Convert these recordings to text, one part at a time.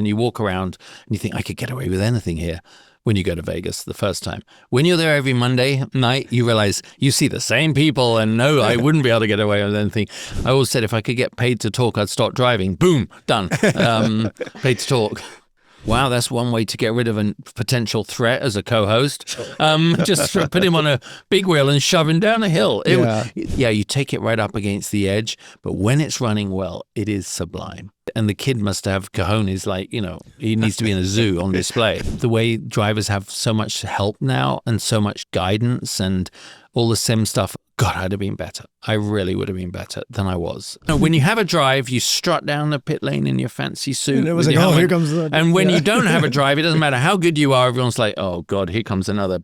and you walk around and you think, I could get away with anything here. When you go to Vegas the first time. When you're there every Monday night, you realize you see the same people and no, I wouldn't be able to get away with anything. I always said if I could get paid to talk, I'd stop driving. Boom, done. Paid to talk. Wow, that's one way to get rid of a potential threat as a co-host. Just put him on a big wheel and shove him down a hill. You take it right up against the edge, but when it's running well, it is sublime. And the kid must have cojones, like, he needs to be in a zoo on display. The way drivers have so much help now and so much guidance and all the sim stuff, God, I'd have been better. I really would have been better than I was. When you have a drive, you strut down the pit lane in your fancy suit. And it was like, oh, here comes the... And when you don't have a drive, it doesn't matter how good you are. Everyone's like, oh, God, here comes another,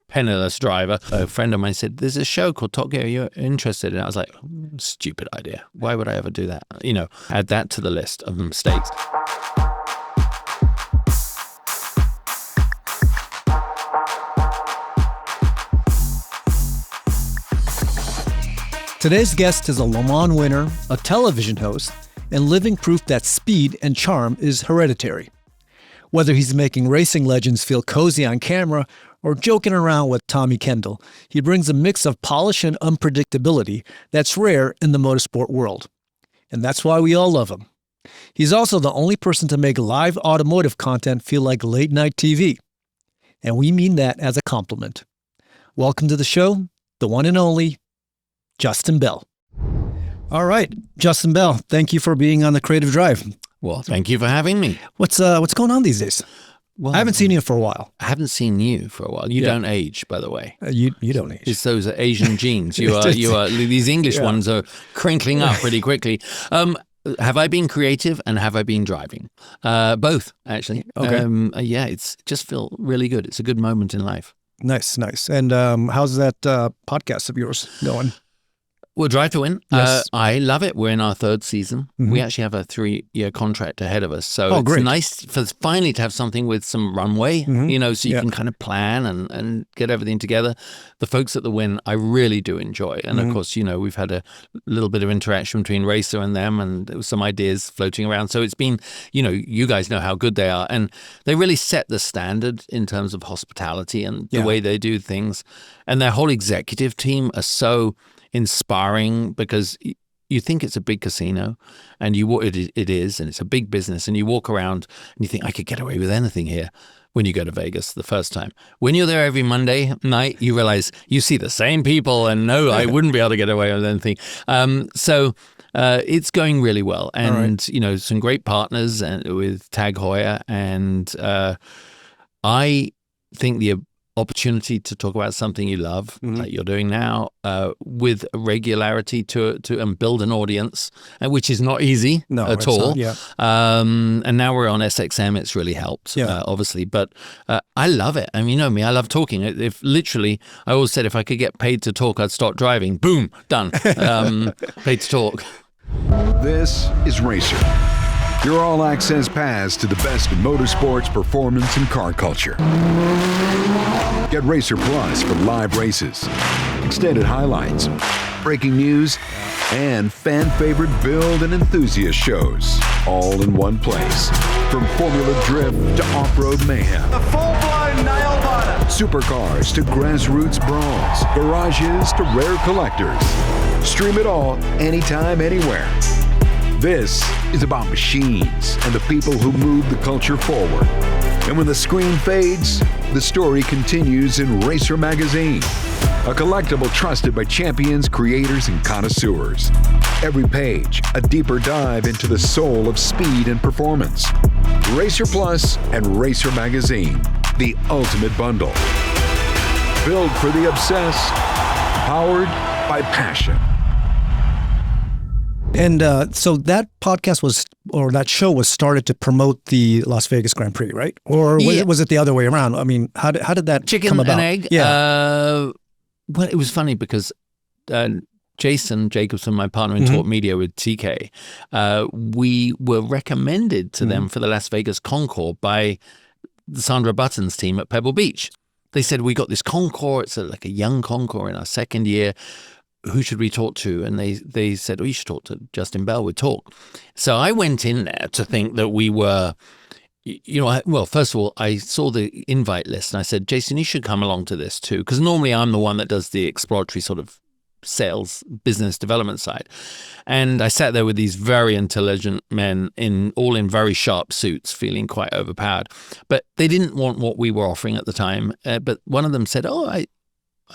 penniless driver. A friend of mine said, there's a show called Top Gear. Are you interested? And I was like, stupid idea. Why would I ever do that? Add that to the list of mistakes. Today's guest is a Le Mans winner, a television host, and living proof that speed and charm is hereditary. Whether he's making racing legends feel cozy on camera or joking around with Tommy Kendall, he brings a mix of polish and unpredictability that's rare in the motorsport world. And that's why we all love him. He's also the only person to make live automotive content feel like late-night TV. And we mean that as a compliment. Welcome to the show, the one and only Justin Bell. All right, Justin Bell, thank you for being on the Creative Drive. Well, thank you for having me. What's going on these days? Well, I haven't seen you for a while. I haven't seen you for a while. You don't age, by the way. You don't age. It's those Asian genes. You are. These English ones are crinkling up pretty quickly. Have I been creative and have I been driving? Both, actually. Okay. It's just feel really good. It's a good moment in life. Nice. And how's that podcast of yours going? Well, Drive to Win. Yes. I love it. We're in our third season. Mm-hmm. We actually have a 3-year contract ahead of us. So it's great. nice for finally to have something with some runway, so you can kind of plan and get everything together. The folks at the Wynn, I really do enjoy. And of course, we've had a little bit of interaction between Racer and them and there was some ideas floating around. So it's been, you guys know how good they are. And they really set the standard in terms of hospitality and the way they do things. And their whole executive team are so inspiring because you think it's a big casino and it is, and it's a big business, and you walk around and you think I could get away with anything here. When you go to Vegas the first time, when you're there every Monday night, you realize you see the same people and no, I wouldn't be able to get away with anything. So it's going really well, and some great partners and with Tag Heuer, and I think the opportunity to talk about something you love, like you're doing now, with regularity to and build an audience, which is not easy at all. And now we're on SXM, it's really helped, obviously. But I love it. I mean, me, I love talking. If literally, I always said if I could get paid to talk, I'd stop driving. Boom, done. Paid to talk. This is Racer, your all-access pass to the best motorsports, performance, and car culture. Get Racer Plus for live races, extended highlights, breaking news, and fan-favorite build and enthusiast shows, all in one place. From Formula Drift to off-road mayhem. A full-blown nail-biter. Supercars to grassroots brawls, garages to rare collectors. Stream it all, anytime, anywhere. This is about machines and the people who move the culture forward. And when the screen fades, the story continues in Racer Magazine, a collectible trusted by champions, creators, and connoisseurs. Every page, a deeper dive into the soul of speed and performance. Racer Plus and Racer Magazine, the ultimate bundle. Built for the obsessed, powered by passion. And so that podcast that show was started to promote the Las Vegas Grand Prix, right? Or was it the other way around? I mean, how did that come about? Chicken and egg? Yeah. Well, it was funny because Jason Jacobson, my partner in Talk Media with TK, we were recommended to them for the Las Vegas Concours by Sandra Button's team at Pebble Beach. They said, we got this Concours. It's like a young Concours in our second year. Who should we talk to? And they said, you should talk to Justin Bell with Talk. So I went in there to think that we were well, first of all, I saw the invite list and I said, Jason, you should come along to this too. Because normally I'm the one that does the exploratory sort of sales, business development side. And I sat there with these very intelligent men all in very sharp suits, feeling quite overpowered. But they didn't want what we were offering at the time. But one of them said, I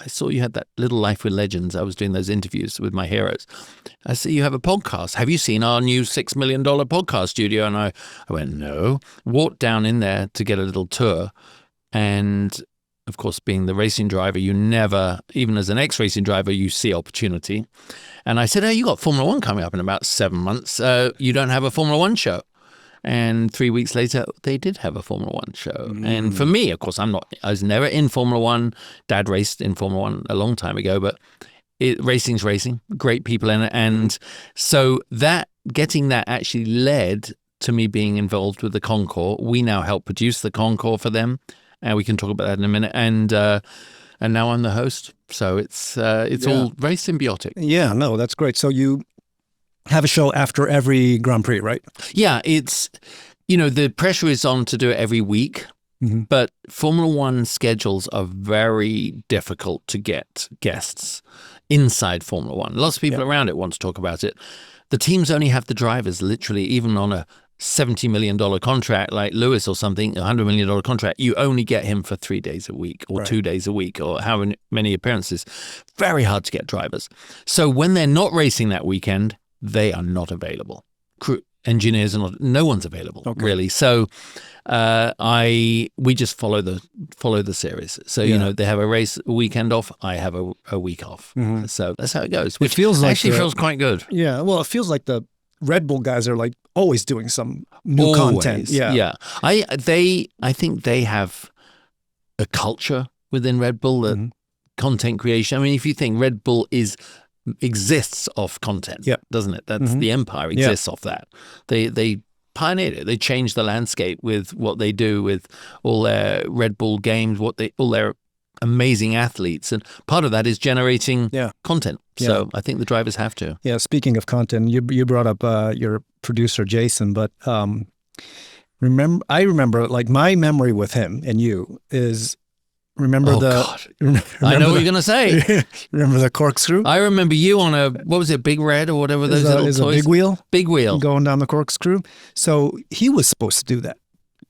saw you had that little Life with Legends. I was doing those interviews with my heroes. I said, you have a podcast. Have you seen our new $6 million podcast studio? And I went, no. Walked down in there to get a little tour. And of course, being the racing driver, you never, even as an ex-racing driver, you see opportunity. And I said, you got Formula One coming up in about 7 months. You don't have a Formula One show. And 3 weeks later, they did have a Formula One show. And for me, of course, I was never in Formula One. Dad raced in Formula One a long time ago, but racing's racing, great people in it. And so getting that actually led to me being involved with the Concours. We now help produce the Concours for them. And we can talk about that in a minute. And now I'm the host. So it's all very symbiotic. Yeah, no, that's great. So you have a show after every Grand Prix, right? Yeah, it's, the pressure is on to do it every week, but Formula One schedules are very difficult to get guests inside Formula One. Lots of people around it want to talk about it. The teams only have the drivers, literally, even on a $70 million contract like Lewis or something, $100 million contract, you only get him for 3 days a week or 2 days a week or how many appearances. Very hard to get drivers. So when they're not racing that weekend, they are not available. Crew engineers are not. No one's available really. So we just follow the series. So they have a race a weekend off. I have a week off. So that's how it goes. Which feels quite good. Yeah. Well, it feels like the Red Bull guys are like always doing some new content. Yeah. I think they have a culture within Red Bull that content creation. I mean, if you think Red Bull exists off content, doesn't it? That's the empire exists off that. They pioneered it. They changed the landscape with what they do with all their Red Bull games, all their amazing athletes, and part of that is generating content. So I think the drivers have to. Yeah. Speaking of content, you brought up your producer Jason, but I remember like my memory with him and you is. Remember I know what you're going to say. Remember the Corkscrew? I remember you on what was it, Big Red or whatever those little toys? A big wheel? Big wheel. Going down the Corkscrew. So he was supposed to do that.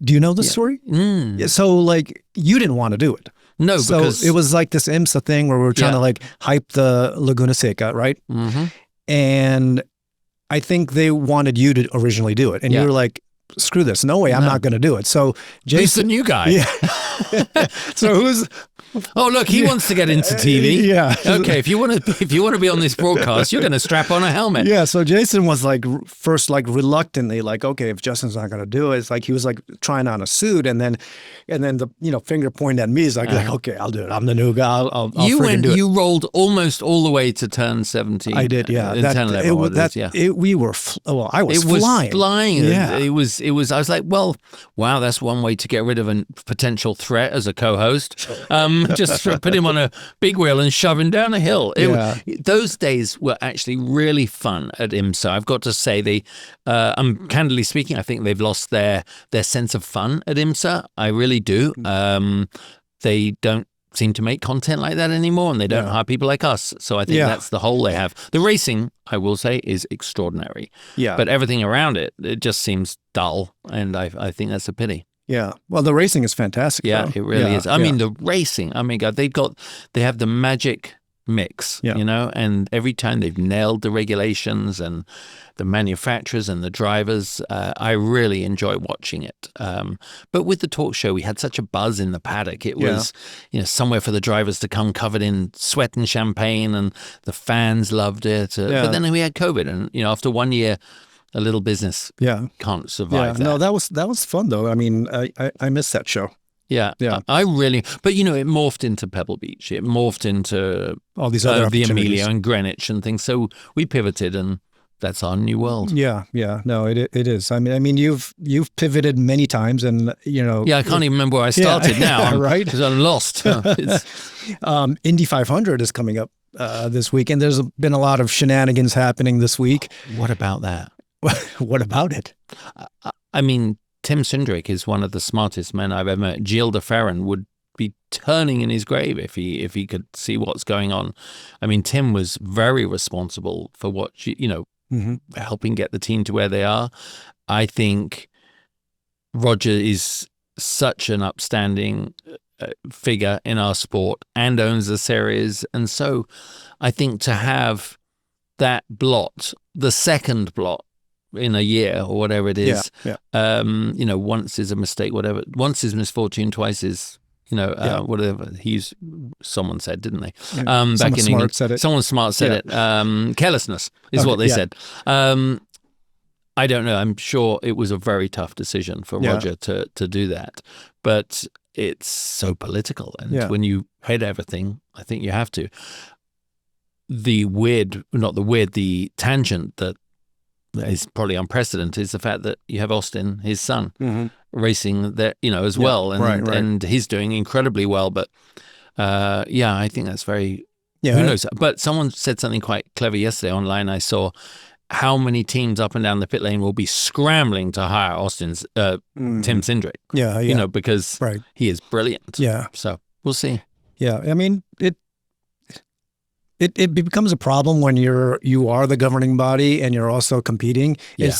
Do you know the story? Yeah, so like you didn't want to do it. No, so because it was like this IMSA thing where we were trying to like hype the Laguna Seca, right? And I think they wanted you to originally do it. And you were like, screw this. No way. I'm not going to do it. So Jason. Who's the new guy? Yeah. So who's. Oh, look, he wants to get into TV. Yeah. Okay. If you want to be on this broadcast, you're going to strap on a helmet. Yeah. So Jason was like first like reluctantly like, okay, if Justin's not going to do it, it's like he was like trying on a suit and then the finger pointed at me. He's like, okay, I'll do it. I'm the new guy. I'll freaking do it. You rolled almost all the way to turn 17. I did. Yeah. I was flying. Yeah. It was. I was like, well, wow, that's one way to get rid of a potential threat as a co-host. Just put him on a big wheel and shove him down a hill. Those days were actually really fun at IMSA. I've got to say, I'm candidly speaking, I think they've lost their sense of fun at IMSA. I really do. They don't seem to make content like that anymore, and they don't hire people like us. So I think that's the hole they have. The racing, I will say, is extraordinary. Yeah. But everything around it just seems dull, and I think that's a pity. Yeah. Well, the racing is fantastic. Yeah, though. It really is. I mean, the racing, I mean, God, they have the magic mix, and every time they've nailed the regulations and the manufacturers and the drivers, I really enjoy watching it. But with the talk show, we had such a buzz in the paddock. It was, somewhere for the drivers to come covered in sweat and champagne, and the fans loved it. But then we had COVID, and, after 1 year, a little business can't survive that. No, that was fun, though. I mean, I missed that show. Yeah. I really, but it morphed into Pebble Beach. It morphed into all these other the Amelia and Greenwich and things. So we pivoted, and that's our new world. Yeah. No, it is. I mean, you've pivoted many times, and Yeah, I can't even remember where I started now. Right? Because I'm lost. Indy 500 is coming up this weekend. There's been a lot of shenanigans happening this week. What about that? What about it? I mean, Tim Cindric is one of the smartest men I've ever met. Gilles de Ferran would be turning in his grave if he could see what's going on. I mean, Tim was very responsible for what, helping get the team to where they are. I think Roger is such an upstanding figure in our sport and owns the series. And so I think to have that blot, the second blot in a year or whatever it is, once is a mistake, whatever. Once is misfortune, twice is, whatever someone said, didn't they? Someone back in smart England, said it. Someone smart said it. Carelessness is what they said. I don't know. I'm sure it was a very tough decision for Roger to do that, but it's so political. And when you head everything, I think you have to. The tangent that is probably unprecedented is the fact that you have Austin, his son, racing there, as well. And, and he's doing incredibly well. But I think that's very, who knows? But someone said something quite clever yesterday online. I saw how many teams up and down the pit lane will be scrambling to hire Austin's Tim Cindric. Because he is brilliant. Yeah. So we'll see. Yeah. I mean, it becomes a problem when you are the governing body and you're also competing. Yeah.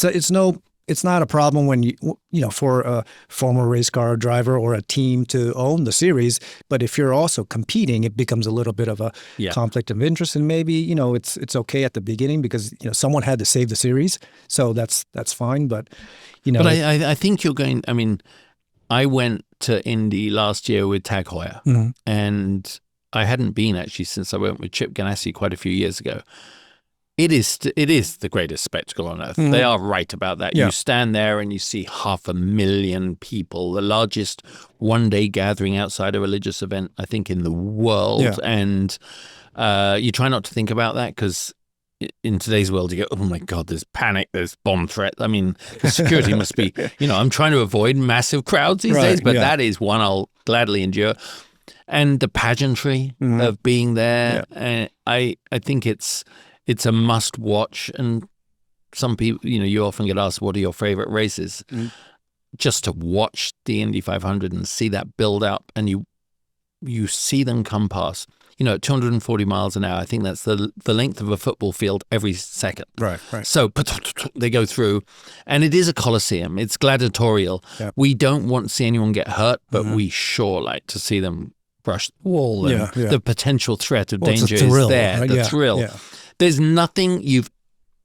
It's not a problem when for a former race car driver or a team to own the series, but if you're also competing, it becomes a little bit of a conflict of interest. And maybe it's okay at the beginning because someone had to save the series, so that's fine. But but I think you're going. I mean, I went to Indy last year with Tag Heuer, and I hadn't been actually since I went with Chip Ganassi quite a few years ago. It is the greatest spectacle on earth. They are right about that. You stand there and you see 500,000 people, the largest one-day gathering outside a religious event, I think, in the world. Yeah. And you try not to think about that because in today's world, you go, oh my God, there's panic, there's bomb threat. I mean, the security must be, I'm trying to avoid massive crowds these days, but that is one I'll gladly endure. And the pageantry of being there, I think it's a must watch. And some people, you often get asked, what are your favorite races? Just to watch the Indy 500 and see that build up, and you see them come past. At 240 miles an hour, I think that's the length of a football field every second. Right. So they go through, and it is a coliseum. It's gladiatorial. Yeah. We don't want to see anyone get hurt, but we sure like to see them brush the wall. And the potential threat of danger is there. Right? The thrill. Yeah. There's nothing you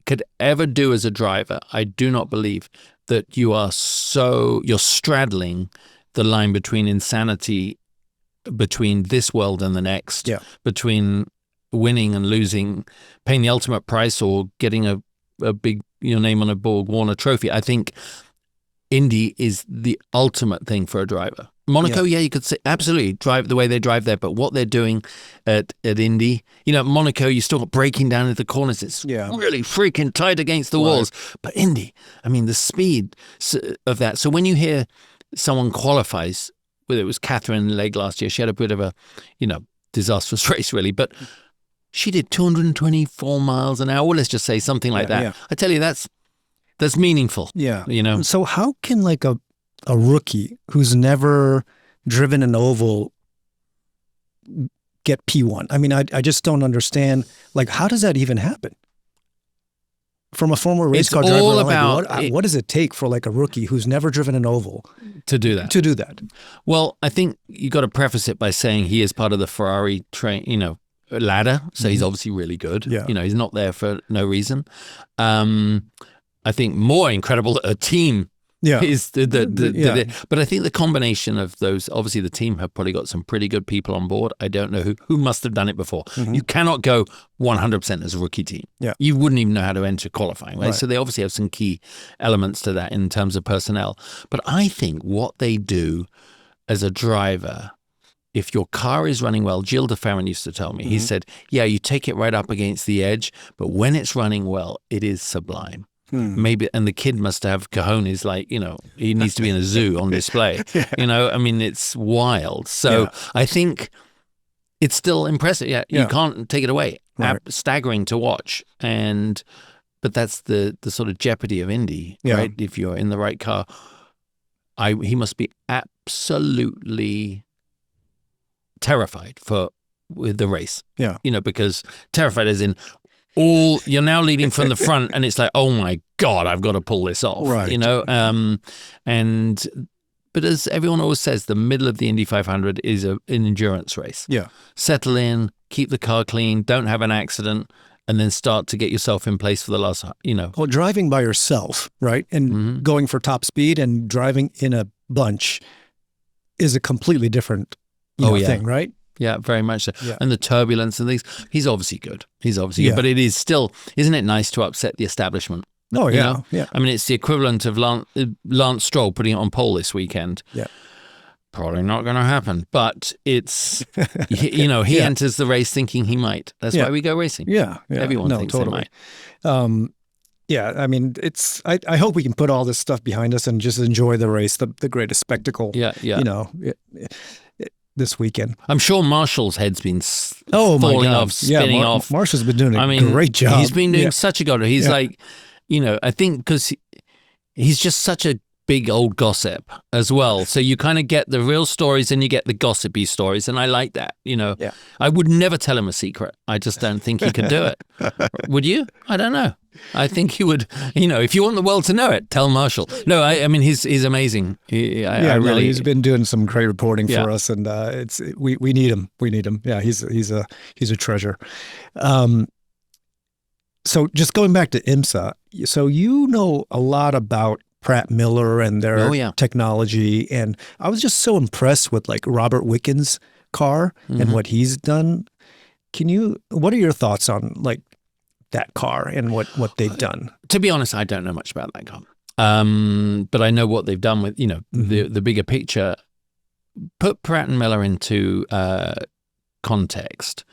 could ever do as a driver, I do not believe, that you're straddling the line between insanity, between this world and the next, between winning and losing, paying the ultimate price or getting a big name on a Borg Warner trophy. I think Indy is the ultimate thing for a driver. Monaco, you could say absolutely drive the way they drive there, but what they're doing at Indy, Monaco, you still got braking down into the corners. It's really freaking tight against the walls. But Indy, I mean, the speed of that. So when you hear someone qualifies, whether it was Catherine Legg last year, she had a bit of a, disastrous race really, but she did 224 miles an hour. Well, let's just say something like that. Yeah. I tell you, that's meaningful. Yeah. So how can a rookie who's never driven an oval get P1? I mean, I just don't understand. How does that even happen? From a former race car driver, what does it take for a rookie who's never driven an oval to do that? Well, I think you got to preface it by saying he is part of the Ferrari ladder, so he's obviously really good. Yeah. He's not there for no reason. I think more incredible that a team is but I think the combination of those, obviously the team have probably got some pretty good people on board. I don't know who must have done it before. You cannot go 100% as a rookie team. Yeah. You wouldn't even know how to enter qualifying, right? So they obviously have some key elements to that in terms of personnel. But I think what they do as a driver, if your car is running well, Gilles de Ferran used to tell me, he said, you take it right up against the edge, but when it's running well, it is sublime. Maybe, and the kid must have cojones, he needs to be in a zoo on display. I mean, it's wild. So I think it's still impressive. Yeah, you can't take it away. Right. Staggering to watch. But that's the sort of jeopardy of Indy, right? If you're in the right car. he must be absolutely terrified with the race. Yeah. Because terrified as in you're now leading from the front and it's like, oh my God, I've got to pull this off. Right. But as everyone always says, the middle of the Indy 500 is an endurance race. Yeah. Settle in, keep the car clean, don't have an accident, and then start to get yourself in place for the last, Well, driving by yourself, right, and going for top speed and driving in a bunch is a completely different thing, right? Yeah, very much so. Yeah. And the turbulence and things, he's obviously good. Good. But it is still, isn't it nice to upset the establishment? Oh, yeah. Yeah. I mean, it's the equivalent of Lance Stroll putting it on pole this weekend. Yeah. Probably not going to happen, but it's, he enters the race thinking he might. That's why we go racing. Yeah. Everyone thinks totally. they might. I mean, I hope we can put all this stuff behind us and just enjoy the race, the greatest spectacle, this weekend. I'm sure Marshall's head's been falling off, spinning off. Marshall's been doing a great job. He's been doing such a good job. He's like, I think because he's just such a big old gossip as well. So you kind of get the real stories and you get the gossipy stories. And I like that, Yeah. I would never tell him a secret. I just don't think he could do it. Would you? I don't know. I think he would, if you want the world to know it, tell Marshall. No, I mean, he's amazing. He's been doing some great reporting for us, and we need him. We need him. Yeah, he's a treasure. So just going back to IMSA, so you know a lot about Pratt Miller and their technology, and I was just so impressed with like Robert Wickens' car and what he's done. What are your thoughts on like that car and what they've done? To be honest, I don't know much about that car, but I know what they've done with the bigger picture. Put Pratt and Miller into context.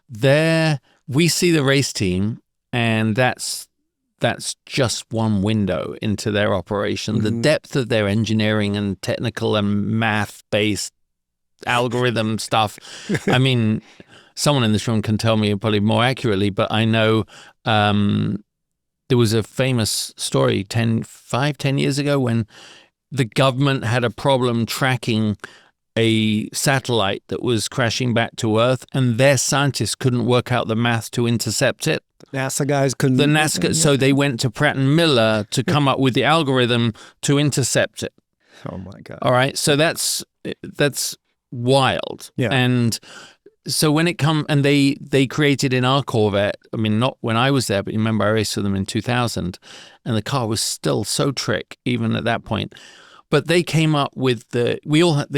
There, we see the race team, and that's just one window into their operation. The depth of their engineering and technical and math-based algorithm stuff. I mean, someone in this room can tell me probably more accurately, but I know there was a famous story 10 years ago when the government had a problem tracking a satellite that was crashing back to Earth, and their scientists couldn't work out the math to intercept it. NASA guys couldn't. So they went to Pratt and Miller to come up with the algorithm to intercept it. Oh my God! All right, so that's wild. Yeah. And so when it come and they created in our Corvette. I mean, not when I was there, but remember I raced with them in 2000, and the car was still so trick even at that point. But they came up with they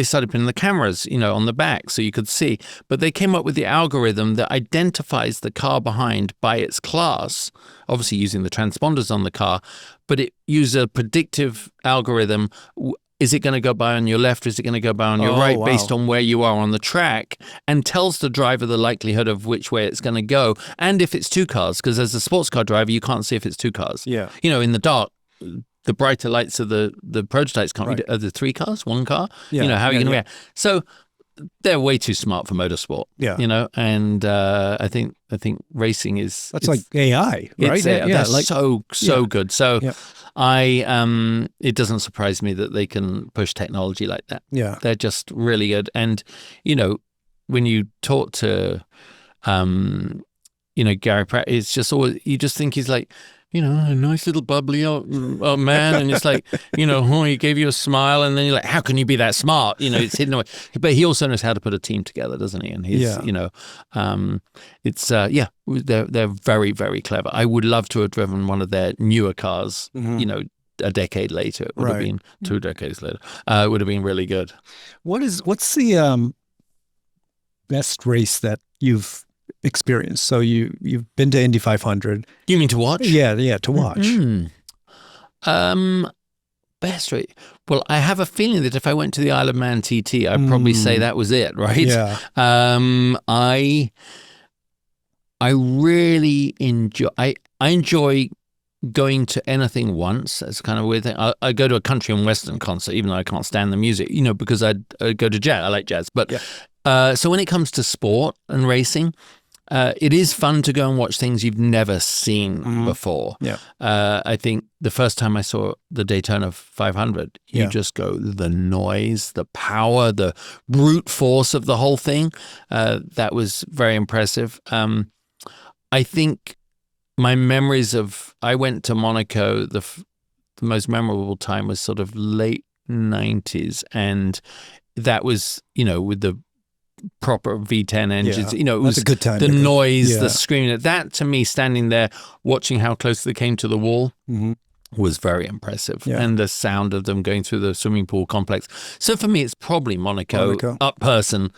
started putting the cameras, on the back so you could see. But they came up with the algorithm that identifies the car behind by its class, obviously using the transponders on the car. But it used a predictive algorithm. Is it going to go by on your left? Is it going to go by on your right? Wow. Based on where you are on the track, and tells the driver the likelihood of which way it's going to go. And if it's two cars, because as a sports car driver, you can't see if it's two cars. Yeah. In the dark, the brighter lights of the prototypes can't read. Are there three cars, one car? Yeah. How are you going to react? So they're way too smart for motorsport. Yeah. And I think racing is that's like AI, right? They're so good. So it doesn't surprise me that they can push technology like that. Yeah. They're just really good. And when you talk to Gary Pratt, it's just always, you just think he's like, a nice little bubbly old man. And it's like, he gave you a smile, and then you're like, how can you be that smart? It's hidden away. But he also knows how to put a team together, doesn't he? And he's, they're very, very clever. I would love to have driven one of their newer cars, a decade later. It would have been 2 decades later. It would have been really good. What's the best race that you've experienced? So you've been to Indy 500. You mean to watch? Yeah, to watch. Best race. Well, I have a feeling that if I went to the Isle of Man TT, I'd probably say that was it, right? Yeah. I really enjoy. I enjoy going to anything once. That's kind of a weird thing. I go to a country and western concert, even though I can't stand the music, because I go to jazz. I like jazz, but. Yeah. So when it comes to sport and racing, It is fun to go and watch things you've never seen before. Yeah. I think the first time I saw the Daytona 500, you just go, the noise, the power, the brute force of the whole thing. That was very impressive. I think my memories of, I went to Monaco, the most memorable time was sort of late 90s. And that was, with the proper V10 engines. It was a good time. The noise, the screaming. That, to me, standing there, watching how close they came to the wall, was very impressive. Yeah. And the sound of them going through the swimming pool complex. So for me, it's probably Monaco.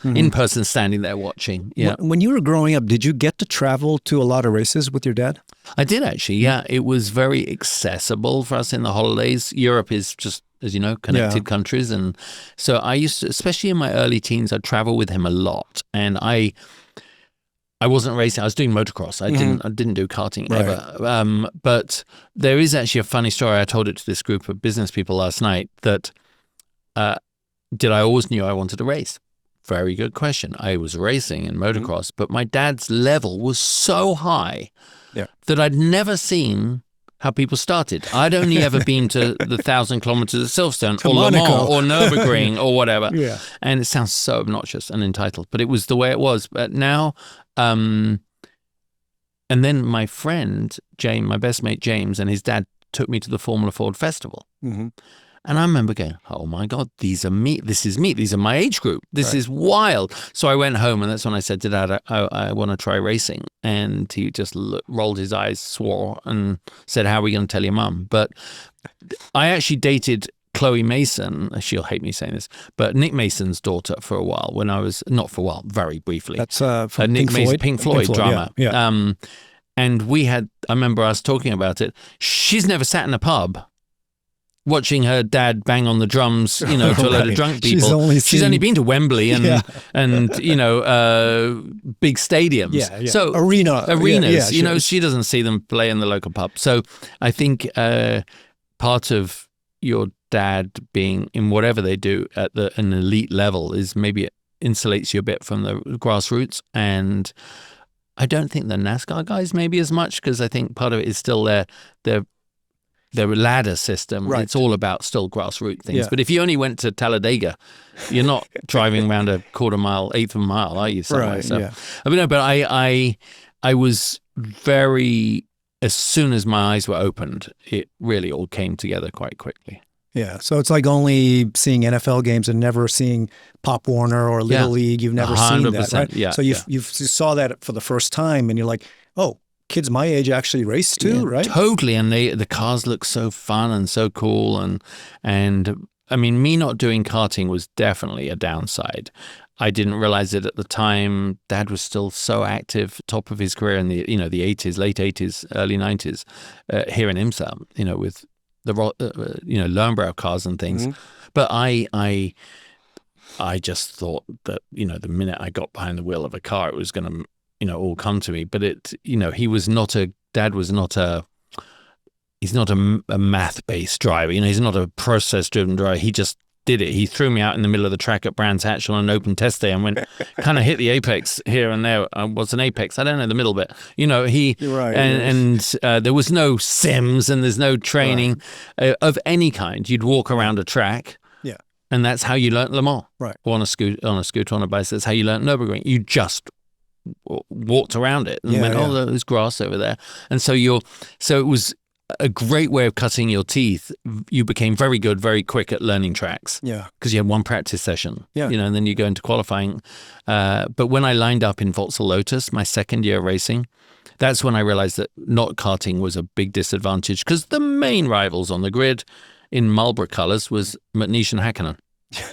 In person, standing there watching. Yeah. When you were growing up, did you get to travel to a lot of races with your dad? I did, actually. Yeah. It was very accessible for us in the holidays. Europe is just, as you know, connected countries. And so I used to, especially in my early teens, I'd travel with him a lot. And I wasn't racing. I was doing motocross. I didn't do karting ever. But there is actually a funny story. I told it to this group of business people last night that did I always knew I wanted to race? Very good question. I was racing in motocross, but my dad's level was so high that I'd never seen how people started. I'd only ever been to the 1,000 kilometers of Silverstone or Le Mans or Nürburgring or whatever. Yeah. And it sounds so obnoxious and entitled, but it was the way it was. But now, and then my friend, James, my best mate, James, and his dad took me to the Formula Ford Festival. And I remember going, oh my God, these are me. This is me. These are my age group. This is wild. So I went home and that's when I said to Dad, I want to try racing. And he just rolled his eyes, swore and said, how are we going to tell your mum? But I actually dated Chloe Mason. She'll hate me saying this, but Nick Mason's daughter for a while when I was, not for a while, very briefly. That's from Nick Pink Mason, Floyd? Pink Floyd drama. Yeah. And we had, I remember us talking about it. She's never sat in a pub watching her dad bang on the drums, to a load of drunk people. She's only been to Wembley and big stadiums. Yeah. So arenas. She doesn't see them play in the local pub. So I think part of your dad being in whatever they do at an elite level is maybe it insulates you a bit from the grassroots. And I don't think the NASCAR guys maybe as much, because I think part of it is still their ladder system. Right. It's all about still grassroots things. Yeah. But if you only went to Talladega, you're not driving around a quarter mile, eighth of a mile, are you? Somewhere? Right. So, yeah. I mean, no, but I was very, as soon as my eyes were opened, it really all came together quite quickly. Yeah. So it's like only seeing NFL games and never seeing Pop Warner or Little League. You've never seen that, right? Yeah. So you saw that for the first time and you're like, oh, kids my age actually race too, right? Totally. And the cars look so fun and so cool. And I mean, me not doing karting was definitely a downside. I didn't realize it at the time. Dad was still so active, top of his career in the 80s, late 80s, early 90s, here in IMSA, with the Löwenbräu cars and things. But I just thought that, the minute I got behind the wheel of a car, it was going to all come to me. But Dad was not he's not a math-based driver. He's not a process-driven driver. He just did it. He threw me out in the middle of the track at Brands Hatch on an open test day and went, kind of hit the apex here and there. What's an apex? I don't know, the middle bit. You're right, and there was no sims and there's no training of any kind. You'd walk around a track. Yeah. And that's how you learnt Le Mans. Right. Or on a scooter, on a bicycle. That's how you learnt Nürburgring. You just walked around it and went, oh, there's grass over there. And so it was a great way of cutting your teeth. You became very good, very quick at learning tracks. Yeah. Because you had one practice session. Yeah. And then you go into qualifying. But when I lined up in Vauxhall Lotus, my second year racing, that's when I realized that not karting was a big disadvantage, because the main rivals on the grid in Marlboro colours was McNish and Hakkinen.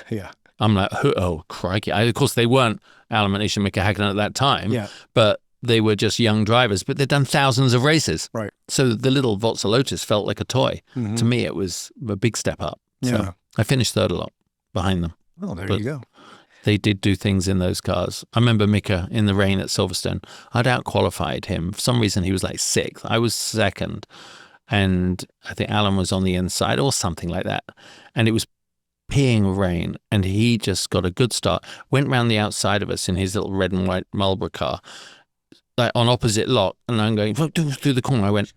Yeah. I'm like, oh, crikey. Of course, they weren't Alan McNish and Mika Hakkinen at that time, but they were just young drivers, but they'd done thousands of races. Right. So the little Vauxhall Lotus felt like a toy. Mm-hmm. To me, it was a big step up. So I finished third a lot behind them. Oh, there you go. They did do things in those cars. I remember Mika in the rain at Silverstone. I'd out-qualified him. For some reason, he was like sixth. I was second. And I think Alan was on the inside or something like that. And it was peeing rain, and he just got a good start, went round the outside of us in his little red and white Marlboro car, like on opposite lot, and I'm going through the corner. I went,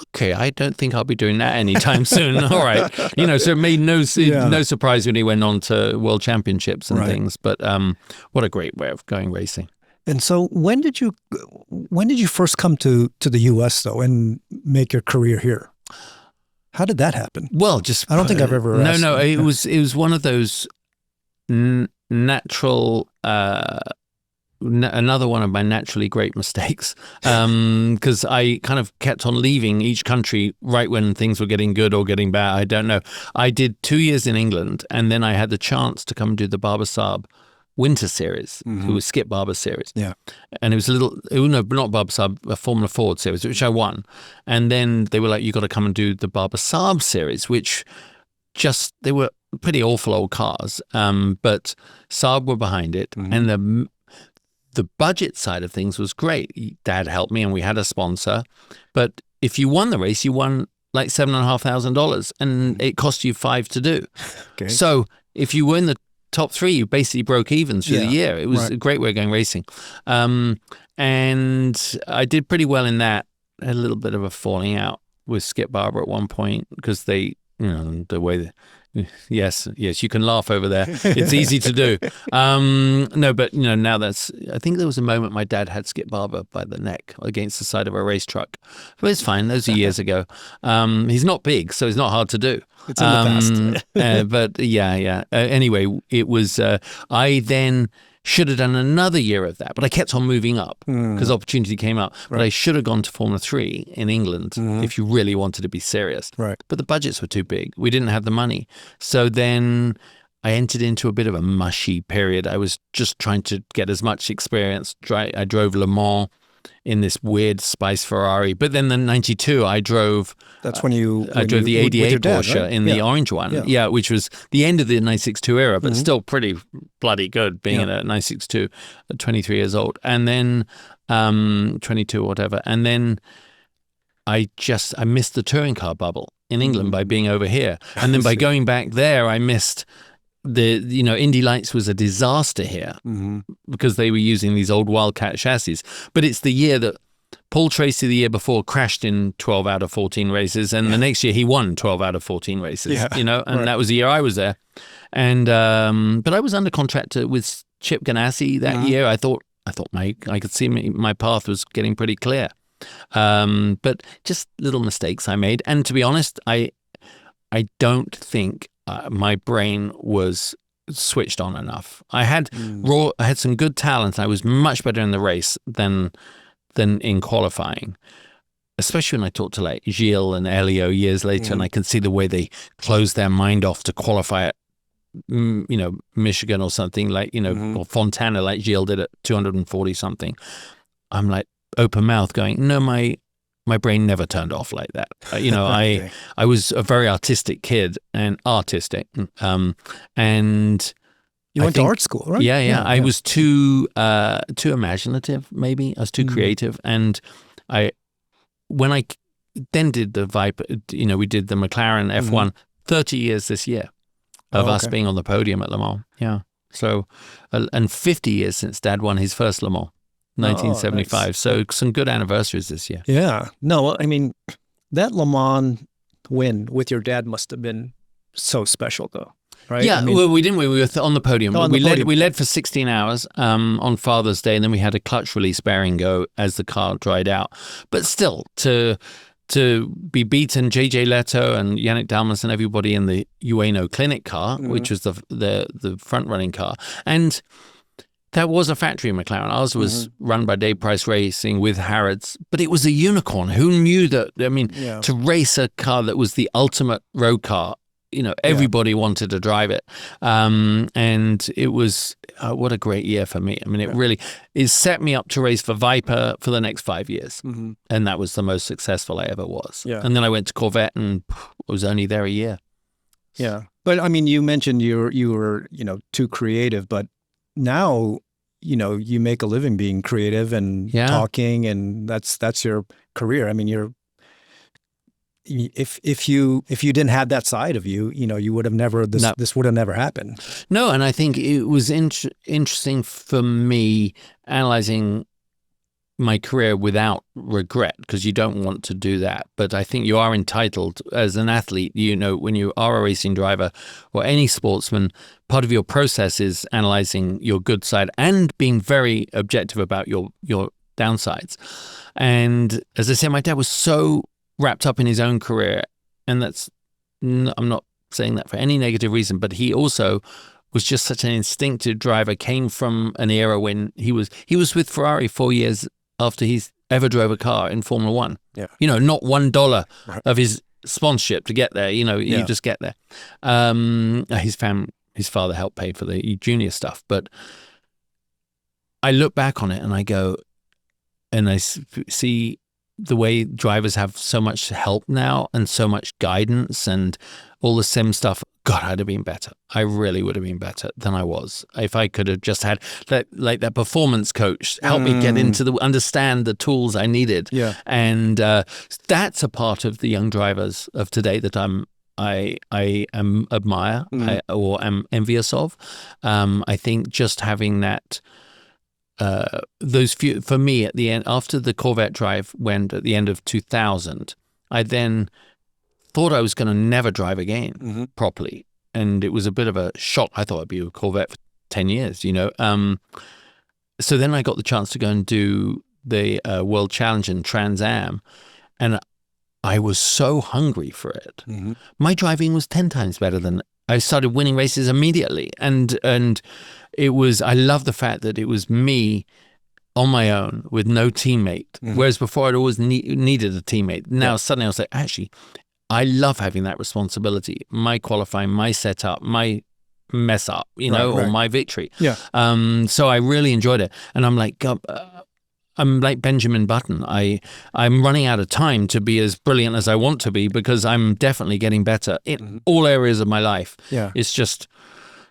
okay, I don't think I'll be doing that anytime soon. All right, so it made no surprise when he went on to World Championships and things. But what a great way of going racing. And so when did you first come to the U.S. though and make your career here? How did that happen? Well, I don't think I've ever asked. No, it was one of those natural. Another one of my naturally great mistakes, because I kind of kept on leaving each country right when things were getting good or getting bad. I don't know. I did 2 years in England, and then I had the chance to come do the Barber Saab Winter Series, who was Skip Barber Series. Yeah. And it was not Barber Saab, a Formula Ford Series, which I won. And then they were like, you got to come and do the Barber Saab Series, which they were pretty awful old cars, but Saab were behind it, and the budget side of things was great. Dad helped me and we had a sponsor. But if you won the race, you won like $7,500 and it cost you $5 to do. Okay. So if you were in the top 3, you basically broke even through the year. It was a great way of going racing. And I did pretty well in that. I had a little bit of a falling out with Skip Barber at one point because they, the way Yes, you can laugh over there. It's easy to do. No, but now I think there was a moment my dad had Skip Barber by the neck against the side of a race truck. But it's fine. Those are years ago. He's not big, so it's not hard to do. It's in the past. But yeah. Anyway, it was, I then should have done another year of that, but I kept on moving up because opportunity came up. Right. But I should have gone to Formula 3 in England if you really wanted to be serious. Right. But the budgets were too big. We didn't have the money. So then I entered into a bit of a mushy period. I was just trying to get as much experience. I drove Le Mans in this weird Spice Ferrari. But then the 92, I drove... That's when I drove the 88 Porsche right? in the orange one. Yeah, which was the end of the 962 era, but still pretty bloody good being in a 962 at 23 years old. And then 22 or whatever. And then I missed the touring car bubble in England by being over here. And then by going back there, I missed... Indy Lights was a disaster here because they were using these old Wildcat chassis. But it's the year that Paul Tracy the year before crashed in 12 out of 14 races, and the next year he won 12 out of 14 races. And that was the year I was there. And but I was under contract with Chip Ganassi that year. I thought I could see my path was getting pretty clear. But just little mistakes I made, and to be honest, I don't think my brain was switched on enough. I had some good talent. I was much better in the race than in qualifying, especially when I talked to like Gilles and Elio years later, and I could see the way they closed their mind off to qualify at Michigan or something like or Fontana like Gilles did at 240 something. I'm like open mouth going, no, my brain never turned off like that. I was a very artistic kid and and you went to art school, right? Yeah. I was too imaginative, maybe. I was too creative, and when I then did the Viper, we did the McLaren F1. 30 years this year of us being on the podium at Le Mans. Yeah. So, and 50 years since Dad won his first Le Mans. 1975. Nice. So some good anniversaries this year. Yeah. No, I mean, that Le Mans win with your dad must have been so special, though, right? Yeah. We were on the podium. We led for 16 hours on Father's Day, and then we had a clutch release bearing go as the car dried out. But still, to be beaten, JJ Leto and Yannick Dalmas and everybody in the Ueno Clinic car, which was the front running car, and that was a factory McLaren. Ours was run by Dave Price Racing with Harrods, but it was a unicorn. Who knew that? I mean, to race a car that was the ultimate road car, everybody wanted to drive it. And it was, what a great year for me. I mean, it set me up to race for Viper for the next 5 years. And that was the most successful I ever was. Yeah. And then I went to Corvette and was only there a year. Yeah. But I mean, you mentioned you were, too creative, but now, you make a living being creative and talking, and that's your career. I mean, if you didn't have that side of you, you would have never, this would have never happened. No, and I think it was interesting for me analyzing my career without regret, because you don't want to do that. But I think you are entitled as an athlete, when you are a racing driver or any sportsman, part of your process is analyzing your good side and being very objective about your downsides. And as I said, my dad was so wrapped up in his own career, and I'm not saying that for any negative reason, but he also was just such an instinctive driver, came from an era when he was with Ferrari 4 years after he's ever drove a car in Formula One. Yeah. Not $1 of his sponsorship to get there. You just get there. His father helped pay for the junior stuff. But I look back on it and I go, and I see the way drivers have so much help now and so much guidance and all the sim stuff. God, I'd have been better. I really would have been better than I was if I could have just had that performance coach help me get into understand the tools I needed. Yeah. And that's a part of the young drivers of today that I admire or am envious of. I think just having that. Those few, for me, at the end, after the Corvette drive went at the end of 2000, I then thought I was going to never drive again properly. And it was a bit of a shock. I thought I'd be a Corvette for 10 years, So then I got the chance to go and do the World Challenge in Trans Am. And I was so hungry for it. My driving was 10 times better than I started winning races immediately. And it was, I love the fact that it was me on my own with no teammate. Whereas before I'd always needed a teammate. Now suddenly I was like, actually, I love having that responsibility. My qualifying, my setup, my mess up, or my victory. Yeah. So I really enjoyed it. And I'm like, I'm like Benjamin Button. I'm running out of time to be as brilliant as I want to be, because I'm definitely getting better in all areas of my life. Yeah. It's just,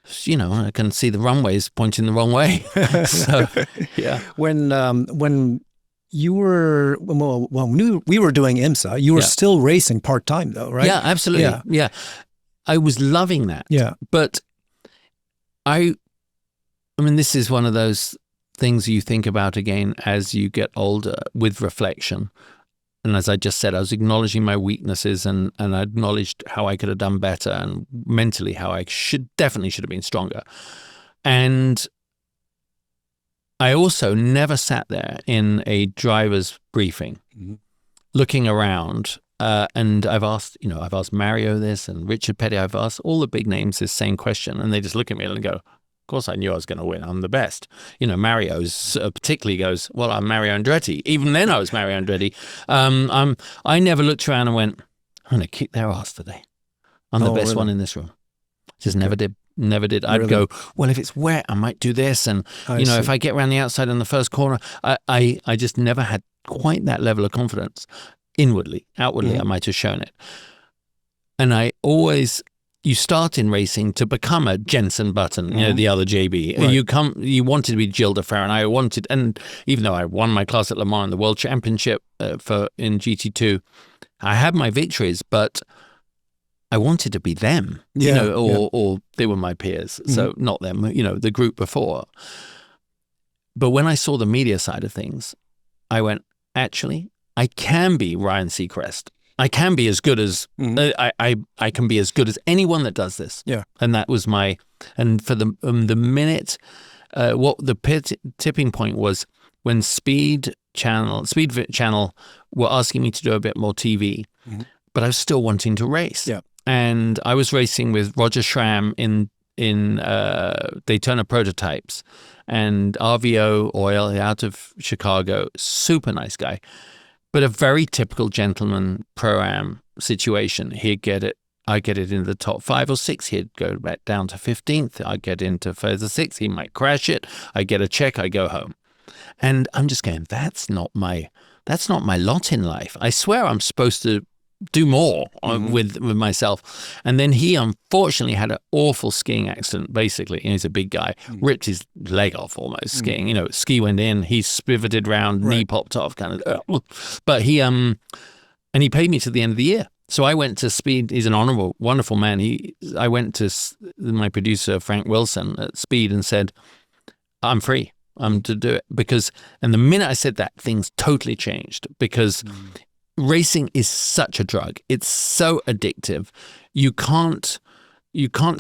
I can see the runways pointing the wrong way. So, yeah. When you were, we were doing IMSA, you were still racing part-time though, right? Yeah, absolutely. Yeah. I was loving that. Yeah. But I mean, this is one of those things you think about again as you get older with reflection. And as I just said, I was acknowledging my weaknesses and I acknowledged how I could have done better and mentally how I definitely should have been stronger. And I also never sat there in a driver's briefing looking around. And I've asked Mario this and Richard Petty, I've asked all the big names this same question, and they just look at me and go, of course I knew I was going to win. I'm the best. Mario's particularly goes, well, I'm Mario Andretti. Even then I was Mario Andretti. I never looked around and went, I'm going to kick their ass today. I'm the best one in this room. Just never did. Never did. I'd go, well, if it's wet, I might do this. And, if I get around the outside in the first corner, I just never had quite that level of confidence. Inwardly, outwardly, I might have shown it. And you start in racing to become a Jenson Button, the other JB. Right. You wanted to be Gilles de Ferran. And even though I won my class at Le Mans in the World Championship in GT2, I had my victories, but I wanted to be them, or they were my peers. So not them, the group before. But when I saw the media side of things, I went, actually, I can be Ryan Seacrest. I can be as good as I can be as good as anyone that does this. Yeah, and that was and for the minute, what the tipping point was when Speed Channel were asking me to do a bit more TV, but I was still wanting to race. Yeah, and I was racing with Roger Schramm in Daytona Prototypes, and RVO Oil out of Chicago, super nice guy. But a very typical gentleman pro-am situation. He'd get it. I get it into the top 5 or 6. He'd go back down to 15th. I'd get into further 6. He might crash it. I get a check. I go home. And I'm just going, that's not my lot in life. I swear I'm supposed to do more with myself. And then he unfortunately had an awful skiing accident, basically. He's a big guy, ripped his leg off almost skiing. Ski went in, he spivoted round, knee popped off, kind of. But he paid me to the end of the year. So I went to Speed. He's an honorable, wonderful man. I went to my producer, Frank Wilson, at Speed and said, I'm free. to do it. And the minute I said that, things totally changed because racing is such a drug. It's so addictive. You can't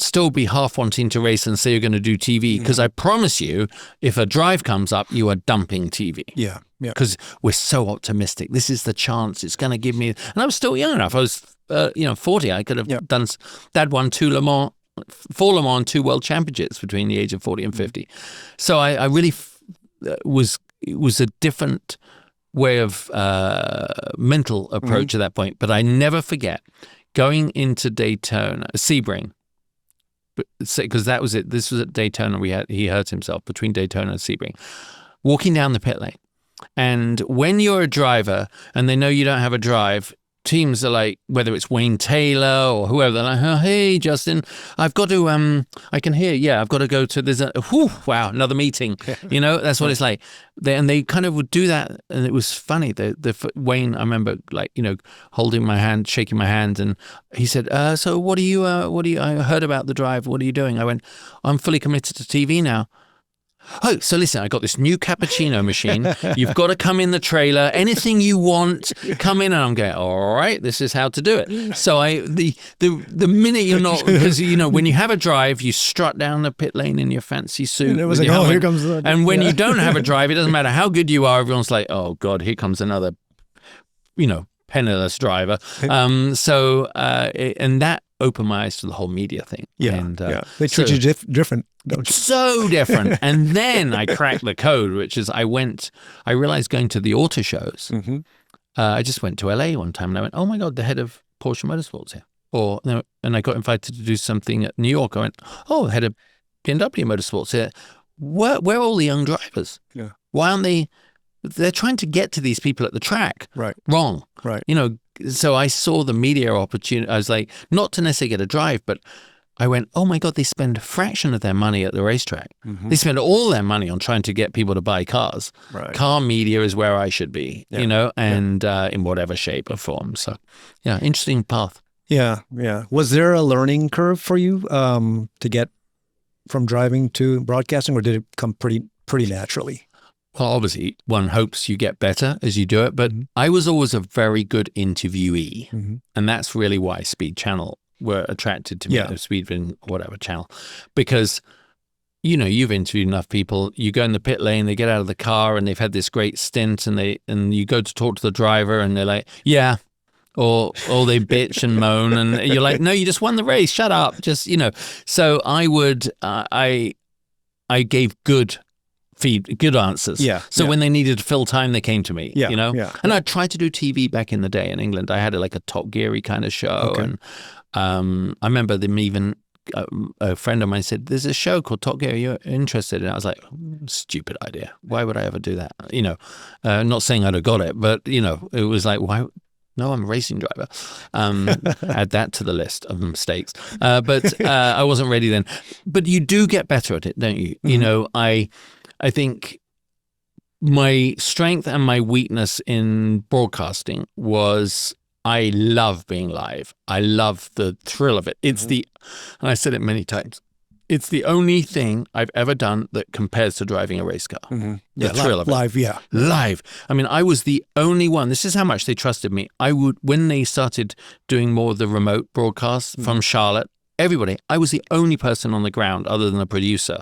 still be half wanting to race and say you're going to do TV, because I promise you, if a drive comes up, you are dumping TV. Yeah. Because we're so optimistic. This is the chance it's going to give me. And I was still young enough. I was, 40. I could have done. Dad won 4 Le Mans, 2 world championships between the age of 40 and 50. So I really it was a different way of mental approach at that point. But I never forget going into Daytona, Sebring. Because that was it. This was at Daytona. He hurt himself between Daytona and Sebring, walking down the pit lane. And when you're a driver and they know you don't have a drive, teams are like, whether it's Wayne Taylor or whoever, they're like, oh, hey, Justin, I've got to, I can hear, I've got to go to, another meeting. That's what it's like. They kind of would do that. And it was funny. Wayne, I remember holding my hand, shaking my hand. And he said, so what do you, I heard about the drive. What are you doing? I went, I'm fully committed to TV now. Oh, so listen, I got this new cappuccino machine. You've got to come in the trailer. Anything you want, come in. And I'm going, all right, this is how to do it. So the minute you're not, because, when you have a drive, you strut down the pit lane in your fancy suit. And it was like, oh, here comes the... And when you don't have a drive, it doesn't matter how good you are. Everyone's like, oh, God, here comes another, penniless driver. And that opened my eyes to the whole media thing. Yeah, and, they treat you different, don't you? So different. And then I cracked the code, which is I realized going to the auto shows. I just went to LA one time and I went, oh my God, the head of Porsche Motorsports here. And I got invited to do something at New York. I went, oh, the head of BMW Motorsports here. Where are all the young drivers? Yeah. Why aren't they? They're trying to get to these people at the track. Right. Wrong. Right. So I saw the media opportunity. I was like, not to necessarily get a drive, but I went, oh my God, they spend a fraction of their money at the racetrack. They spend all their money on trying to get people to buy cars. Right. Car media is where I should be, and in whatever shape or form. So, interesting path. Yeah. Was there a learning curve for you to get from driving to broadcasting, or did it come pretty naturally? Well, obviously, one hopes you get better as you do it, but I was always a very good interviewee, and that's really why Speed Channel were attracted to me, Speedvin, whatever channel, because, you've interviewed enough people, you go in the pit lane, they get out of the car and they've had this great stint and you go to talk to the driver and they're like, yeah, or they bitch and moan and you're like, no, you just won the race, shut up, just, So I would, I gave good answers. So when they needed to fill time, they came to me, And I tried to do TV back in the day in England. I had a Top Gear-y kind of show. Okay. And I remember them even, a friend of mine said, there's a show called Top Gear, you're interested in it? I was like, stupid idea. Why would I ever do that? Not saying I'd have got it, but, it was like, why? No, I'm a racing driver. Add that to the list of mistakes. But I wasn't ready then. But you do get better at it, don't you? I think my strength and my weakness in broadcasting was I love being live. I love the thrill of it. It's and I said it many times, it's the only thing I've ever done that compares to driving a race car. The thrill of it. Live. I mean, I was the only one. This is how much they trusted me. When they started doing more of the remote broadcasts from Charlotte, everybody, I was the only person on the ground other than the producer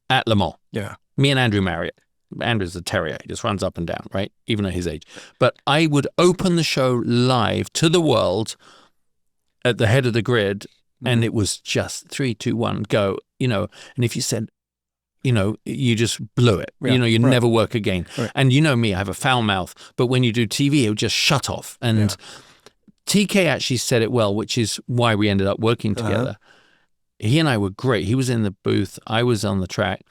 at Le Mans. Yeah. Me and Andrew Marriott. Andrew's a terrier. He just runs up and down, right? Even at his age. But I would open the show live to the world at the head of the grid, and it was just 3, 2, 1, go, And if you said, you just blew it. You never work again. Right. And me, I have a foul mouth. But when you do TV, it would just shut off. And TK actually said it well, which is why we ended up working together. He and I were great. He was in the booth. I was on the track.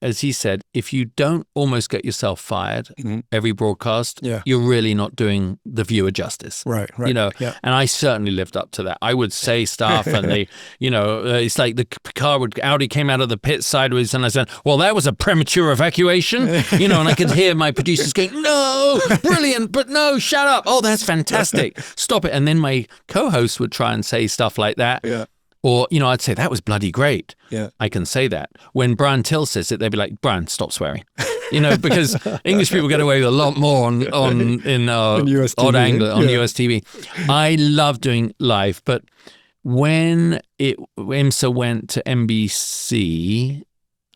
As he said, if you don't almost get yourself fired every broadcast, you're really not doing the viewer justice. Right. And I certainly lived up to that. I would say stuff and they, it's like the car Audi came out of the pit sideways and I said, well, that was a premature evacuation, and I could hear my producers going, no, brilliant, but no, shut up. Oh, that's fantastic. Stop it. And then my co-host would try and say stuff like that. Yeah. Or, I'd say, that was bloody great. Yeah. I can say that. When Brian Till says it, they'd be like, Brian, stop swearing. Because English people get away with a lot more in US odd TV. angle on US TV. I love doing live, but when IMSA went to NBC,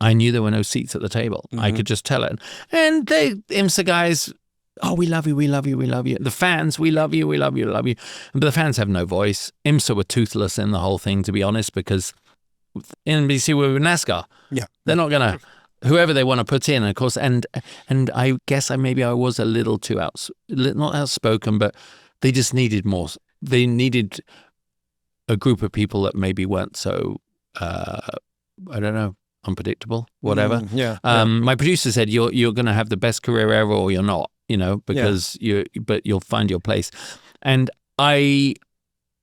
I knew there were no seats at the table. I could just tell it. And IMSA guys, oh, we love you, we love you, we love you. The fans, we love you, we love you, we love you. But the fans have no voice. IMSA were toothless in the whole thing, to be honest, because NBC were with NASCAR. Yeah. They're not going to, whoever they want to put in, of course. And I guess maybe I was a little too not outspoken, but they just needed more. They needed a group of people that maybe weren't so, I don't know, unpredictable, whatever. My producer said, you're going to have the best career ever or you're not. Because but you'll find your place. And I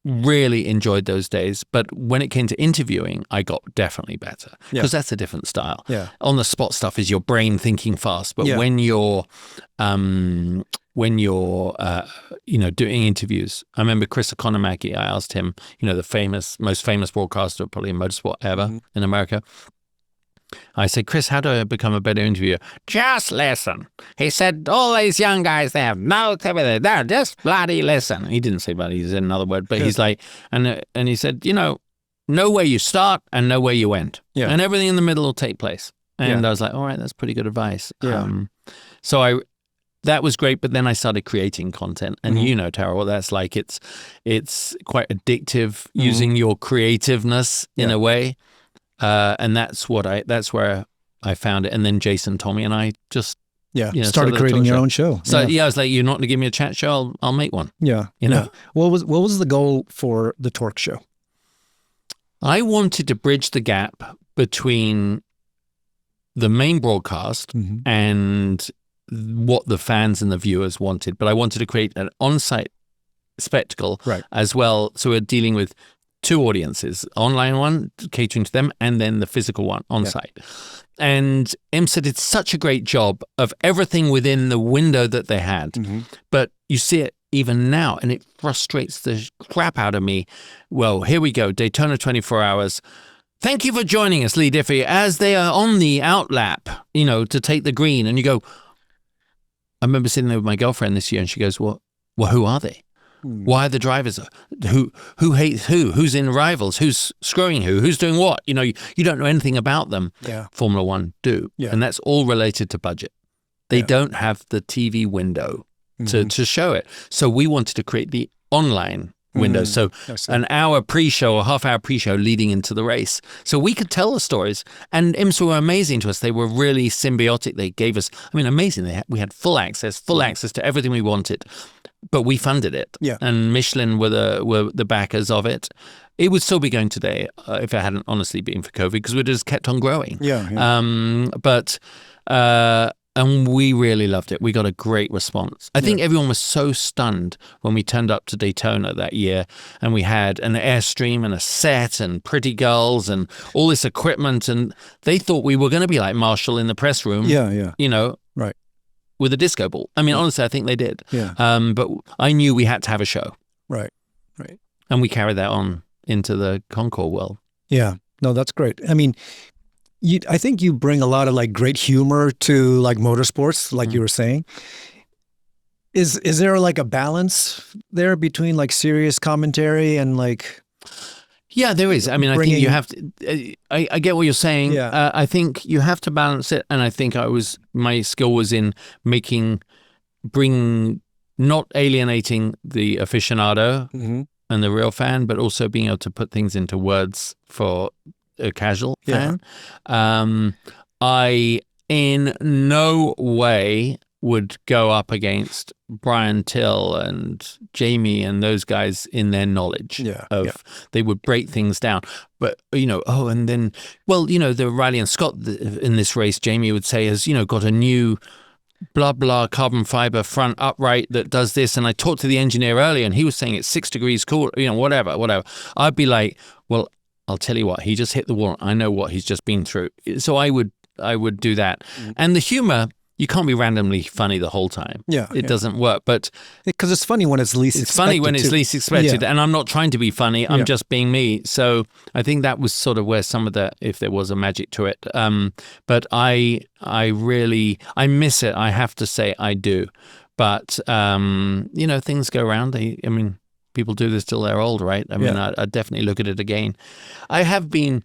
really enjoyed those days. But when it came to interviewing, I got definitely better because that's a different style. Yeah. On the spot stuff is your brain thinking fast. But when you're doing interviews, I remember Chris Economaki, I asked him, the most famous broadcaster probably in motorsport ever in America. I said, Chris, how do I become a better interviewer? Just listen. He said, all these young guys, they have no TV. They're just bloody listen. He didn't say bloody, he said another word, but he's like, and he said, know where you start and know where you end. Yeah. And everything in the middle will take place. And I was like, all right, that's pretty good advice. Yeah. That was great, but then I started creating content. And Taro, what that's like. It's quite addictive using your creativeness in a way. And that's where I found it. And then Jason, Tommy, and I just started creating your own show. So I was like, you're not going to give me a chat show? I'll make one. Yeah, What was the goal for the Torque Show? I wanted to bridge the gap between the main broadcast and what the fans and the viewers wanted, but I wanted to create an on-site spectacle as well. So we're dealing with two audiences, online one catering to them and then the physical one on site. And IMSA did such a great job of everything within the window that they had. But you see it even now and it frustrates the crap out of me. Well, here we go, Daytona 24 hours. Thank you for joining us, Lee Diffie, as they are on the outlap, to take the green. And you go, I remember sitting there with my girlfriend this year and she goes, well, who are they? Why are the drivers? Who hates who? Who's in rivals? Who's screwing who? Who's doing what? You don't know anything about them. Yeah. Formula One do. Yeah. And that's all related to budget. They don't have the TV window to show it. So we wanted to create the online window. So an hour pre-show or half-hour pre-show leading into the race. So we could tell the stories. And IMSA were amazing to us. They were really symbiotic. They gave us, amazing. We had full access to everything we wanted. But we funded it, and Michelin were the backers of it. It would still be going today if it hadn't honestly been for COVID, because we just kept on growing. And we really loved it. We got a great response. I think everyone was so stunned when we turned up to Daytona that year, and we had an Airstream and a set and pretty girls and all this equipment, and they thought we were going to be like Marshall in the press room. Right. With a disco ball. Honestly, I think they did. But I knew we had to have a show. Right. And we carried that on into the Concours world. Yeah. No, that's great. I think you bring a lot of great humor to motorsports, you were saying. Is there a balance there between serious commentary and Yeah, there is. I think you have to. I get what you're saying. Yeah. I think you have to balance it, and I think my skill was in not alienating the aficionado and the real fan, but also being able to put things into words for a casual fan. I in no way would go up against Brian Till and Jamie and those guys in their knowledge they would break things down. But, and then, the Riley and Scott in this race, Jamie would say, has, got a new blah, blah carbon fiber front upright that does this. And I talked to the engineer earlier and he was saying it's 6 degrees cool, whatever. I'd be like, well, I'll tell you what, he just hit the wall. I know what he's just been through. So I would do that. And the humor, you can't be randomly funny the whole time. Yeah, it doesn't work. But because it's funny when it's least. It's funny when it's least expected, and I'm not trying to be funny. I'm just being me. So I think that was sort of where some of the, if there was a magic to it. But I really miss it. I have to say I do. But things go around. I mean, people do this till they're old, right? I mean, I definitely look at it again. I have been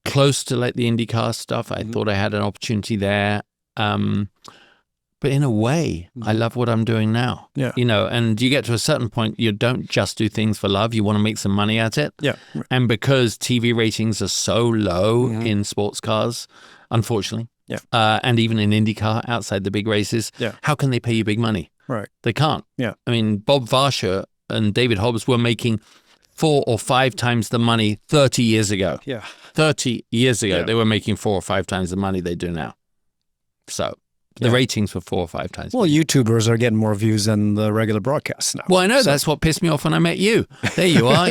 close to like the IndyCar stuff. I thought I had an opportunity there. But in a way, I love what I'm doing now. Yeah. And you get to a certain point, you don't just do things for love. You want to make some money at it. Yeah. And because TV ratings are so low in sports cars, unfortunately, and even in IndyCar outside the big races, how can they pay you big money? Right. They can't. Yeah. I mean, Bob Varsha and David Hobbs were making 4 or 5 times the money 30 years ago. Yeah. 30 years ago, they were making 4 or 5 times the money they do now. So the ratings were 4 or 5 times. Well, YouTubers are getting more views than the regular broadcasts now. Well, I know. That's what pissed me off when I met you. There you are.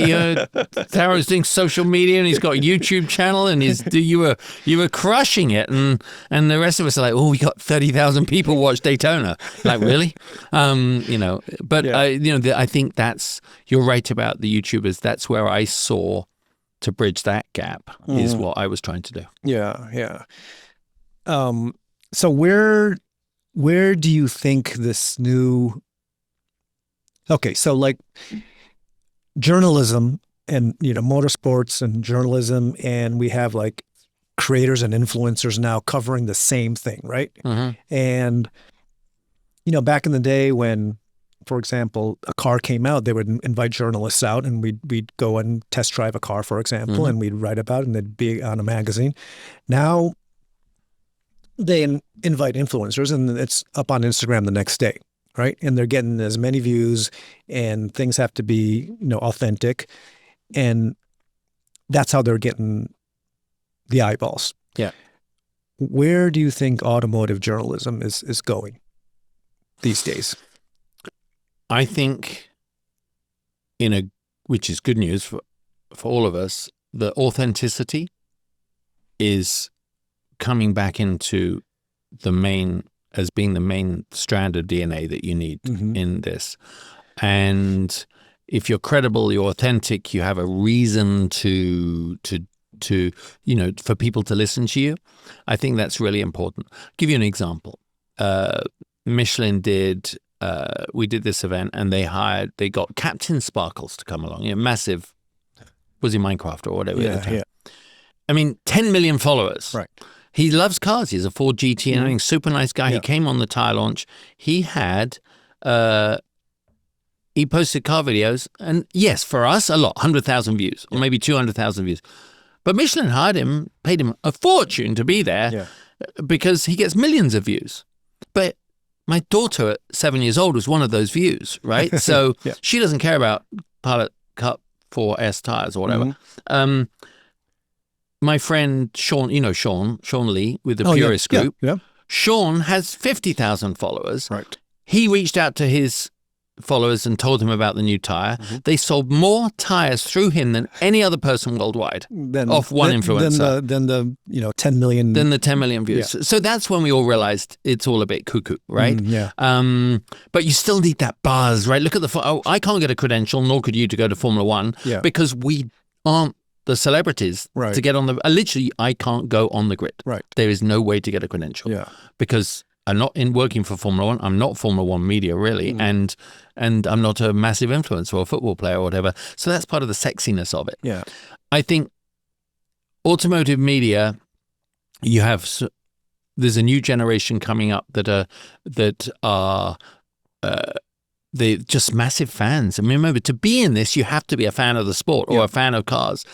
Taro's doing social media and he's got a YouTube channel and you were crushing it. And the rest of us are like, oh, we got 30,000 people watch Daytona. Like, really? But I think you're right about the YouTubers. That's where I saw to bridge that gap is what I was trying to do. Yeah. Yeah. So where do you think this new, so like journalism and, motorsports and journalism, and we have like creators and influencers now covering the same thing, right? Mm-hmm. And, back in the day when, for example, a car came out, they would invite journalists out and we'd go and test drive a car, for example, and we'd write about it and it'd be on a magazine. Now, they invite influencers and it's up on Instagram the next day, right? And they're getting as many views and things have to be, authentic. And that's how they're getting the eyeballs. Yeah. Where do you think automotive journalism is going these days? I think which is good news for all of us, the authenticity is coming back into being the main strand of DNA that you need in this. And if you're credible, you're authentic, you have a reason to for people to listen to you. I think that's really important. I'll give you an example. Michelin we did this event and they got Captain Sparkles to come along. Massive, was he Minecraft or whatever? Yeah. I mean, 10 million followers. Right. He loves cars. He's a Ford GT and everything. Super nice guy. Yeah. He came on the tire launch. He had, he posted car videos. And yes, for us, a lot, 100,000 views or maybe 200,000 views. But Michelin hired him, paid him a fortune to be there because he gets millions of views. But my daughter at 7 years old was one of those views, right? So she doesn't care about Pilot Cup 4S tires or whatever. My friend Sean, Sean Lee with the Purist Group. Yeah. Sean has 50,000 followers. Right. He reached out to his followers and told him about the new tire. They sold more tires through him than any other person worldwide off one influencer. Than the 10 million. Than the 10 million views. Yeah. So that's when we all realized it's all a bit cuckoo, right? But you still need that buzz, right? Look at I can't get a credential, nor could you, to go to Formula One because we aren't the celebrities to get on the. Literally, I can't go on the grid. Right. There is no way to get a credential. Yeah. Because I'm not working for Formula One. I'm not Formula One media really, and I'm not a massive influencer or a football player or whatever. So that's part of the sexiness of it. Yeah. I think automotive media, there's a new generation coming up that are they're just massive fans. I mean, remember, to be in this, you have to be a fan of the sport or a fan of cars.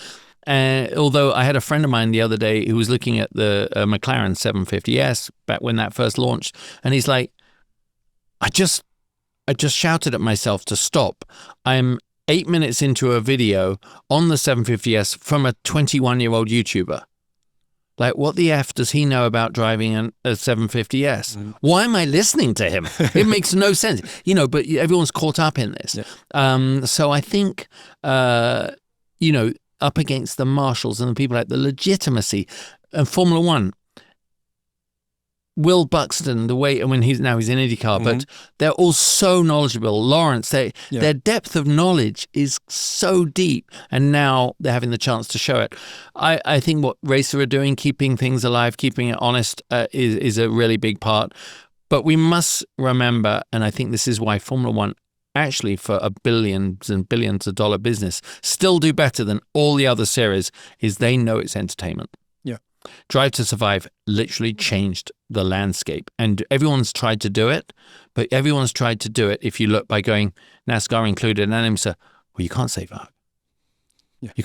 Although I had a friend of mine the other day who was looking at the McLaren 750S back when that first launched, and he's like, I just shouted at myself to stop. I'm 8 minutes into a video on the 750S from a 21-year-old YouTuber. Like, what the F does he know about driving a 750S? Why am I listening to him? It makes no sense. But everyone's caught up in this. Yeah. So I think, up against the marshals and the people like the legitimacy and Formula One, Will Buxton, he's in IndyCar, but they're all so knowledgeable. Lawrence, their depth of knowledge is so deep, and now they're having the chance to show it. I think what Racer are doing, keeping things alive, keeping it honest, is a really big part. But we must remember, and I think this is why Formula One, actually for a billions and billions of dollar business, still do better than all the other series, is they know it's entertainment. Yeah. Drive to Survive literally changed the landscape, and everyone's tried to do it, but everyone's tried to do it, if you look, by going, NASCAR included, and then say, well, you can't say that. Yeah. You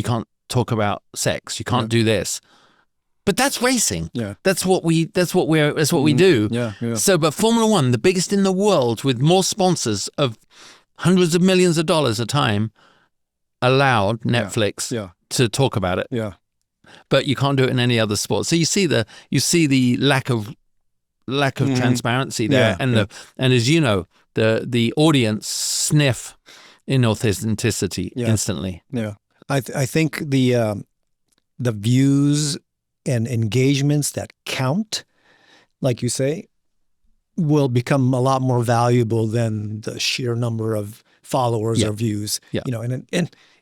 can't talk about sex. You can't do this. But that's racing. Yeah. That's what we do. Yeah. So, but Formula One, the biggest in the world, with more sponsors of hundreds of millions of dollars a time, allowed Netflix to talk about it. Yeah. But you can't do it in any other sport. So you see the lack of transparency there, and as you know, the audience sniff inauthenticity instantly. Yeah. I think the views and engagements that count, like you say, will become a lot more valuable than the sheer number of followers or views. Yeah. You know,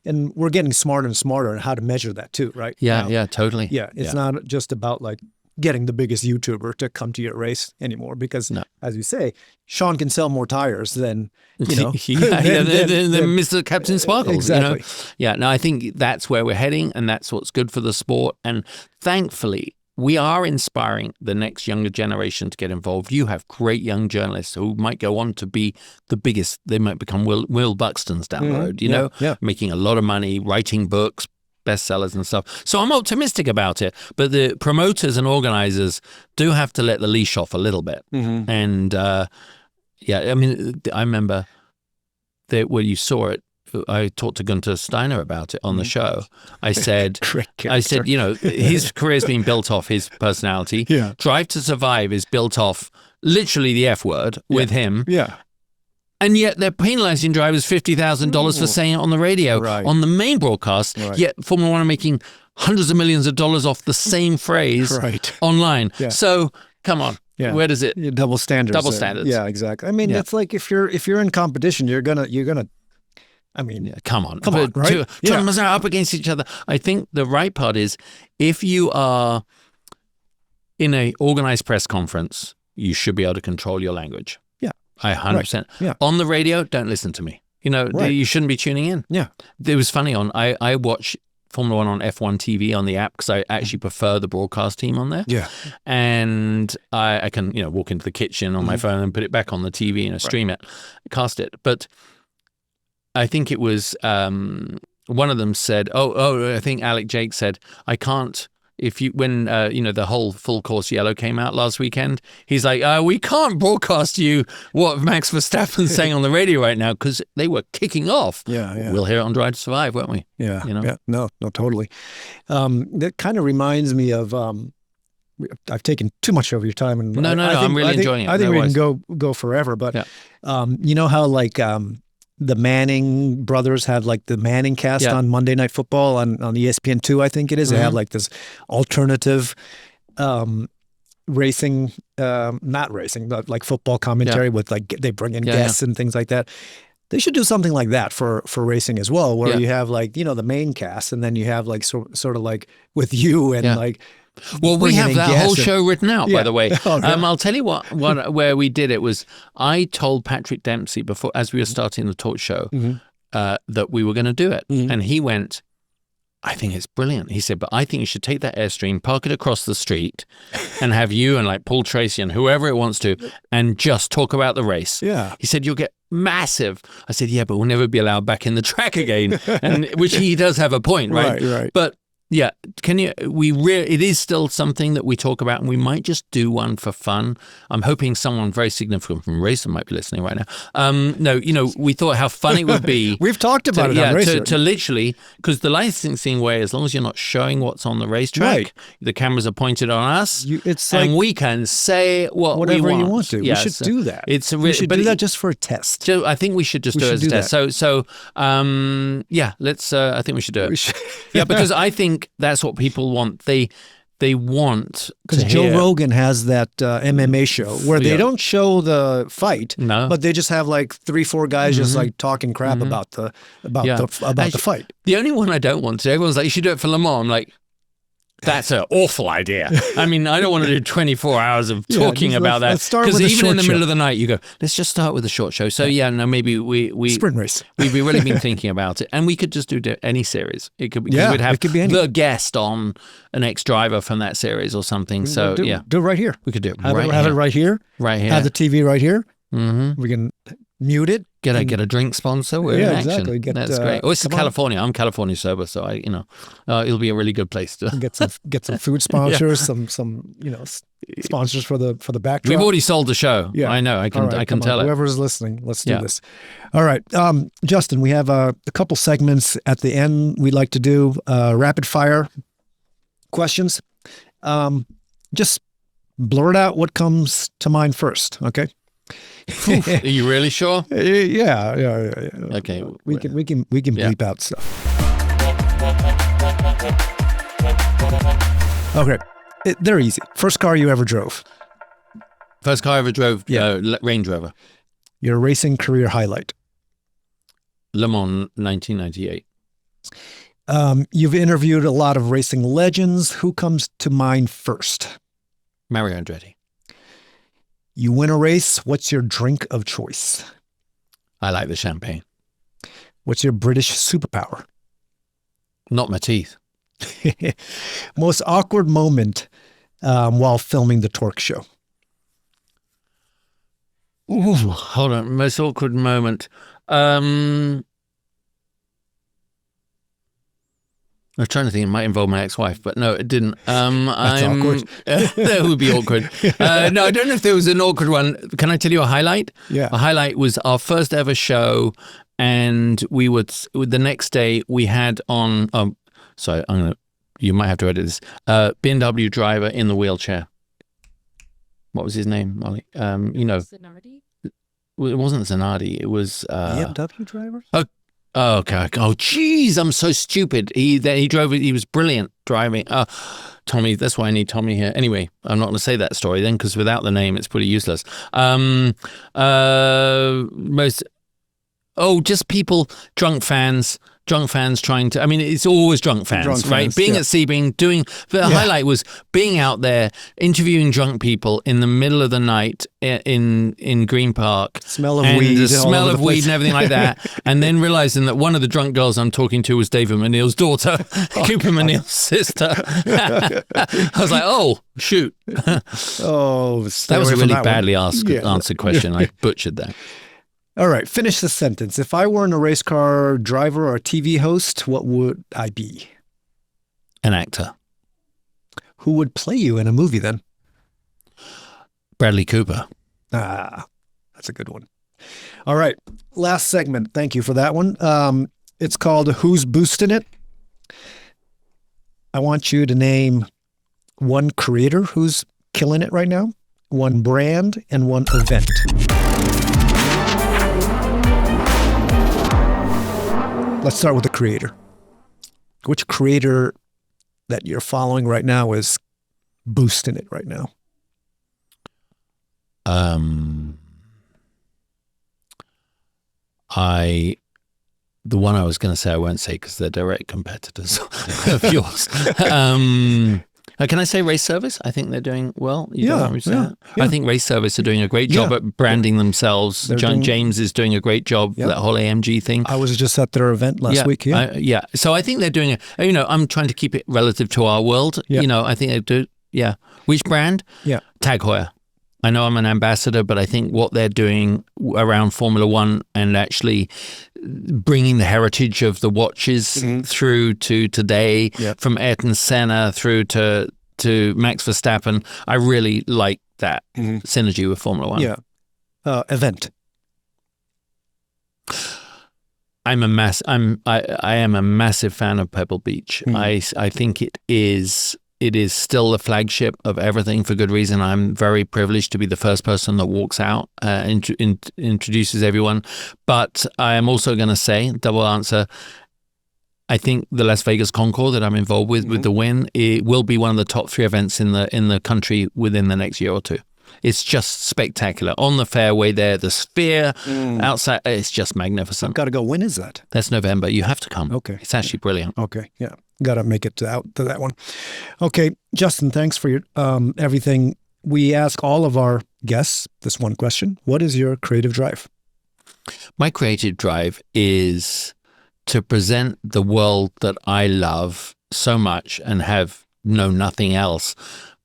and we're getting smarter and smarter on how to measure that too, right? Yeah, totally. Yeah, it's not just about like getting the biggest YouTuber to come to your race anymore, because as you say, Sean can sell more tires than, you know, than Mr. Captain Sparkles. Exactly. You know? Yeah, no, I think that's where we're heading, and that's what's good for the sport. And thankfully, we are inspiring the next younger generation to get involved. You have great young journalists who might go on to be the biggest. They might become Will Buxtons down the road, you know, making a lot of money, writing books, bestsellers and stuff. So I'm optimistic about it, but the promoters and organizers do have to let the leash off a little bit. And I mean, I remember that when you saw it, I talked to Gunther Steiner about it on the show. I said, you know, his career's been built off his personality. Yeah. Drive to Survive is built off literally the F word with him. Yeah. And yet they're penalizing drivers $50,000 for saying it on the radio, on the main broadcast. Yet Formula One are making hundreds of millions of dollars off the same phrase online. Yeah. So come on. Yeah. Where does it? Double standards. Double standards. Yeah, exactly. I mean, it's like if you're in competition, you're gonna. I mean, come on, right? Two drummers are up against each other. I think the right part is, if you are in a organized press conference, you should be able to control your language. Yeah, I 100%. Yeah. On the radio, don't listen to me. You know, you shouldn't be tuning in. Yeah. It was funny I watch Formula One on F1 TV on the app, because I actually prefer the broadcast team on there. Yeah. And I can, you know, walk into the kitchen on my phone and put it back on the TV, you know, stream it, cast it. But I think it was one of them said, I think Alec Jake said, I can't, when the whole full course yellow came out last weekend, he's like, we can't broadcast you what Max Verstappen's saying on the radio right now, because they were kicking off. Yeah. We'll hear it on Drive to Survive, won't we? Yeah. You know? Yeah. No, totally. That kind of reminds me of, I've taken too much of your time. And No, I'm really enjoying it. I think we can go forever, but you know how like, the Manning brothers have like the Manning cast on Monday Night Football on ESPN2, I think it is. They have like this alternative racing, not racing, but like football commentary with like, they bring in guests and things like that. They should do something like that for racing as well, where you have like, you know, the main cast, and then you have like sort of like with you and like, well, we have that whole show written out, by the way. I'll tell you what where we did it was, I told Patrick Dempsey before, as we were starting the talk show, that we were going to do it. And he went, I think it's brilliant. He said, but I think you should take that Airstream, park it across the street, and have you and like Paul Tracy and whoever it wants to, and just talk about the race. Yeah. He said, you'll get massive. I said, yeah, but we'll never be allowed back in the track again. And which he does have a point, right? Right. But yeah, it is still something that we talk about, and we might just do one for fun. I'm hoping someone very significant from Racer might be listening right now. No, you know, we thought how fun it would be. We've talked about it on Racer. To literally, because the licensing way, as long as you're not showing what's on the racetrack, the cameras are pointed on us, and we can say whatever you want to. We should do that. We should do that just for a test. I think we should just do it as a test. So let's. I think we should do it. Yeah, because I think that's what people want. They they want because Joe Rogan has that MMA show where they don't show the fight, but they just have like 3-4 guys just like talking crap about the fight. The only one I don't want to, everyone's like, you should do it for Le Mans. I'm like, that's an awful idea. I mean, I don't want to do 24 hours of talking about that. Because even in the middle of the night, you go, let's just start with a short show. So maybe we sprint race. We've really been thinking about it, and we could just do any series. It could be. We'd have the guest on an ex-driver from that series or something. So do it right here. We could do it. Have it right here. Right here. Have the TV right here. Mm-hmm. We can mute it. Get a drink sponsor. We're in action. Exactly. That's great. Oh, it's California. I'm California sober, so it'll be a really good place to get some food sponsors, some sponsors for the backdrop. We've already sold the show. Yeah, I know. I can tell it. Whoever's listening, let's do this. All right, Justin. We have a couple segments at the end we'd like to do. Rapid fire questions. Just blurt out what comes to mind first. Okay. Are you really sure? Yeah. Okay, we can bleep out stuff. Okay, they're easy. First car you ever drove? First car I ever drove, Range Rover. Your racing career highlight? Le Mans 1998. You've interviewed a lot of racing legends. Who comes to mind first? Mario Andretti. You win a race, what's your drink of choice? I like the champagne. What's your British superpower? Not my teeth. Most awkward moment while filming the Torque Show? Ooh, hold on. Most awkward moment. I was trying to think it might involve my ex-wife, but no, it didn't. That's awkward. That would be awkward. No, I don't know if there was an awkward one. Can I tell you a highlight? Yeah. A highlight was our first ever show, and the next day we had on. Sorry, you might have to edit this. BMW driver in the wheelchair. What was his name, Molly? Zanardi? It wasn't Zanardi. It was BMW driver. Oh, okay. Oh, geez, I'm so stupid. He drove it. He was brilliant driving. Tommy, that's why I need Tommy here. Anyway, I'm not going to say that story then, because without the name, it's pretty useless. Just people, drunk fans trying to, it's always drunk fans, right? Being at Sebring, the highlight was being out there, interviewing drunk people in the middle of the night in Green Park. Smell of weed. The smell of weed and everything like that. And then realizing that one of the drunk girls I'm talking to was David Manil's daughter, Cooper Manil's sister. I was like, oh, shoot. That was a really badly answered question. I butchered that. All right, finish the sentence. If I weren't a race car driver or a TV host, what would I be? An actor. Who would play you in a movie then? Bradley Cooper. That's a good one. All right, last segment. Thank you for that one. It's called Who's Boostin' It? I want you to name one creator who's killing it right now, one brand, and one event. Let's start with the creator. Which creator that you're following right now is boosting it right now? The one I was going to say I won't say because they're direct competitors of yours. Can I say Race Service? I think they're doing well. Yeah. I think Race Service are doing a great job at branding themselves. James is doing a great job for that whole AMG thing. I was just at their event last week. So I think they're doing it. I'm trying to keep it relative to our world. I think they do. Yeah. Which brand? Yeah. Tag Heuer. I know I'm an ambassador, but I think what they're doing around Formula One and actually bringing the heritage of the watches through to today, from Ayrton Senna through to Max Verstappen, I really like that synergy with Formula One. Yeah. Event. I am a massive fan of Pebble Beach. I think it is still the flagship of everything for good reason. I'm very privileged to be the first person that walks out and introduces everyone. But I am also going to say, double answer, I think the Las Vegas Concours that I'm involved with the Wynn, it will be one of the top 3 events in the country within the next year or 2. It's just spectacular. On the fairway there, the sphere, outside, it's just magnificent. I've got to go. When is that? That's November. You have to come. Okay. It's actually brilliant. Okay, yeah. Got to make it out to that one. Okay, Justin, thanks for your everything. We ask all of our guests this one question. What is your creative drive? My creative drive is to present the world that I love so much and have known nothing else,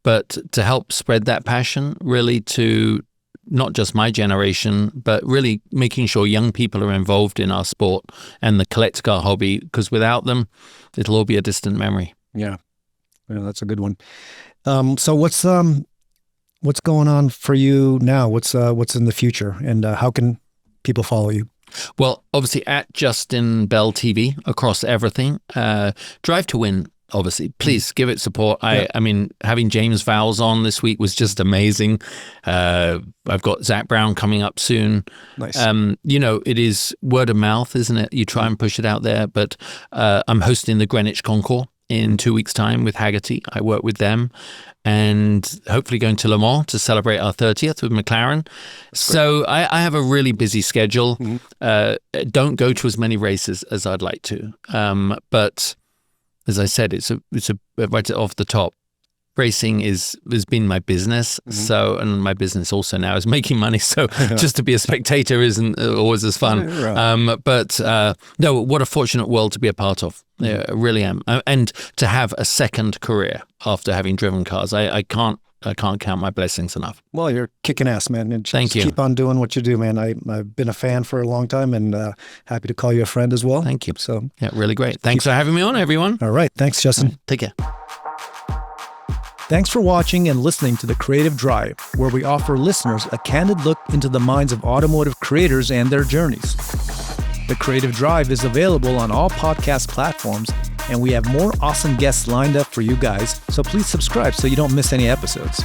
but to help spread that passion really to not just my generation, but really making sure young people are involved in our sport and the collector car hobby, because without them, it'll all be a distant memory. Yeah, that's a good one. So what's going on for you now? What's in the future, and how can people follow you? Well, obviously at Justin Bell TV across everything. Drive to Win. Obviously, please give it support. I mean, having James Vowles on this week was just amazing. I've got Zach Brown coming up soon. Nice. It is word of mouth, isn't it? You try and push it out there. But I'm hosting the Greenwich Concours in 2 weeks' time with Haggerty. I work with them, and hopefully going to Le Mans to celebrate our 30th with McLaren. So I have a really busy schedule. Don't go to as many races as I'd like to, but as I said, it's a right off the top. Racing has been my business, and my business also now is making money. So just to be a spectator isn't always as fun. But no, what a fortunate world to be a part of. Yeah, I really am, and to have a second career after having driven cars. I can't count my blessings enough. Well, you're kicking ass, man. And Thank you. Keep on doing what you do, man. I've been a fan for a long time, and happy to call you a friend as well. Thank you. So yeah, really great. Thanks for having me on, everyone. All right. Thanks, Justin. Take care. Thanks for watching and listening to The Creative Drive, where we offer listeners a candid look into the minds of automotive creators and their journeys. The Creative Drive is available on all podcast platforms, and we have more awesome guests lined up for you guys, so please subscribe so you don't miss any episodes.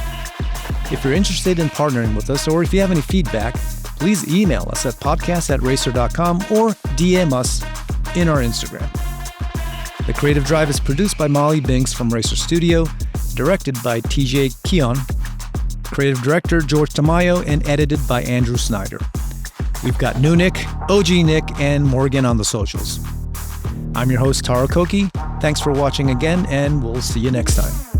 If you're interested in partnering with us, or if you have any feedback, please email us at podcast@racer.com or DM us in our Instagram. The Creative Drive is produced by Molly Binks from Racer Studio, directed by TJ Keon, creative director George Tamayo, and edited by Andrew Snyder. We've got New Nick, OG Nick, and Morgan on the socials. I'm your host, Taro Koki. Thanks for watching again, and we'll see you next time.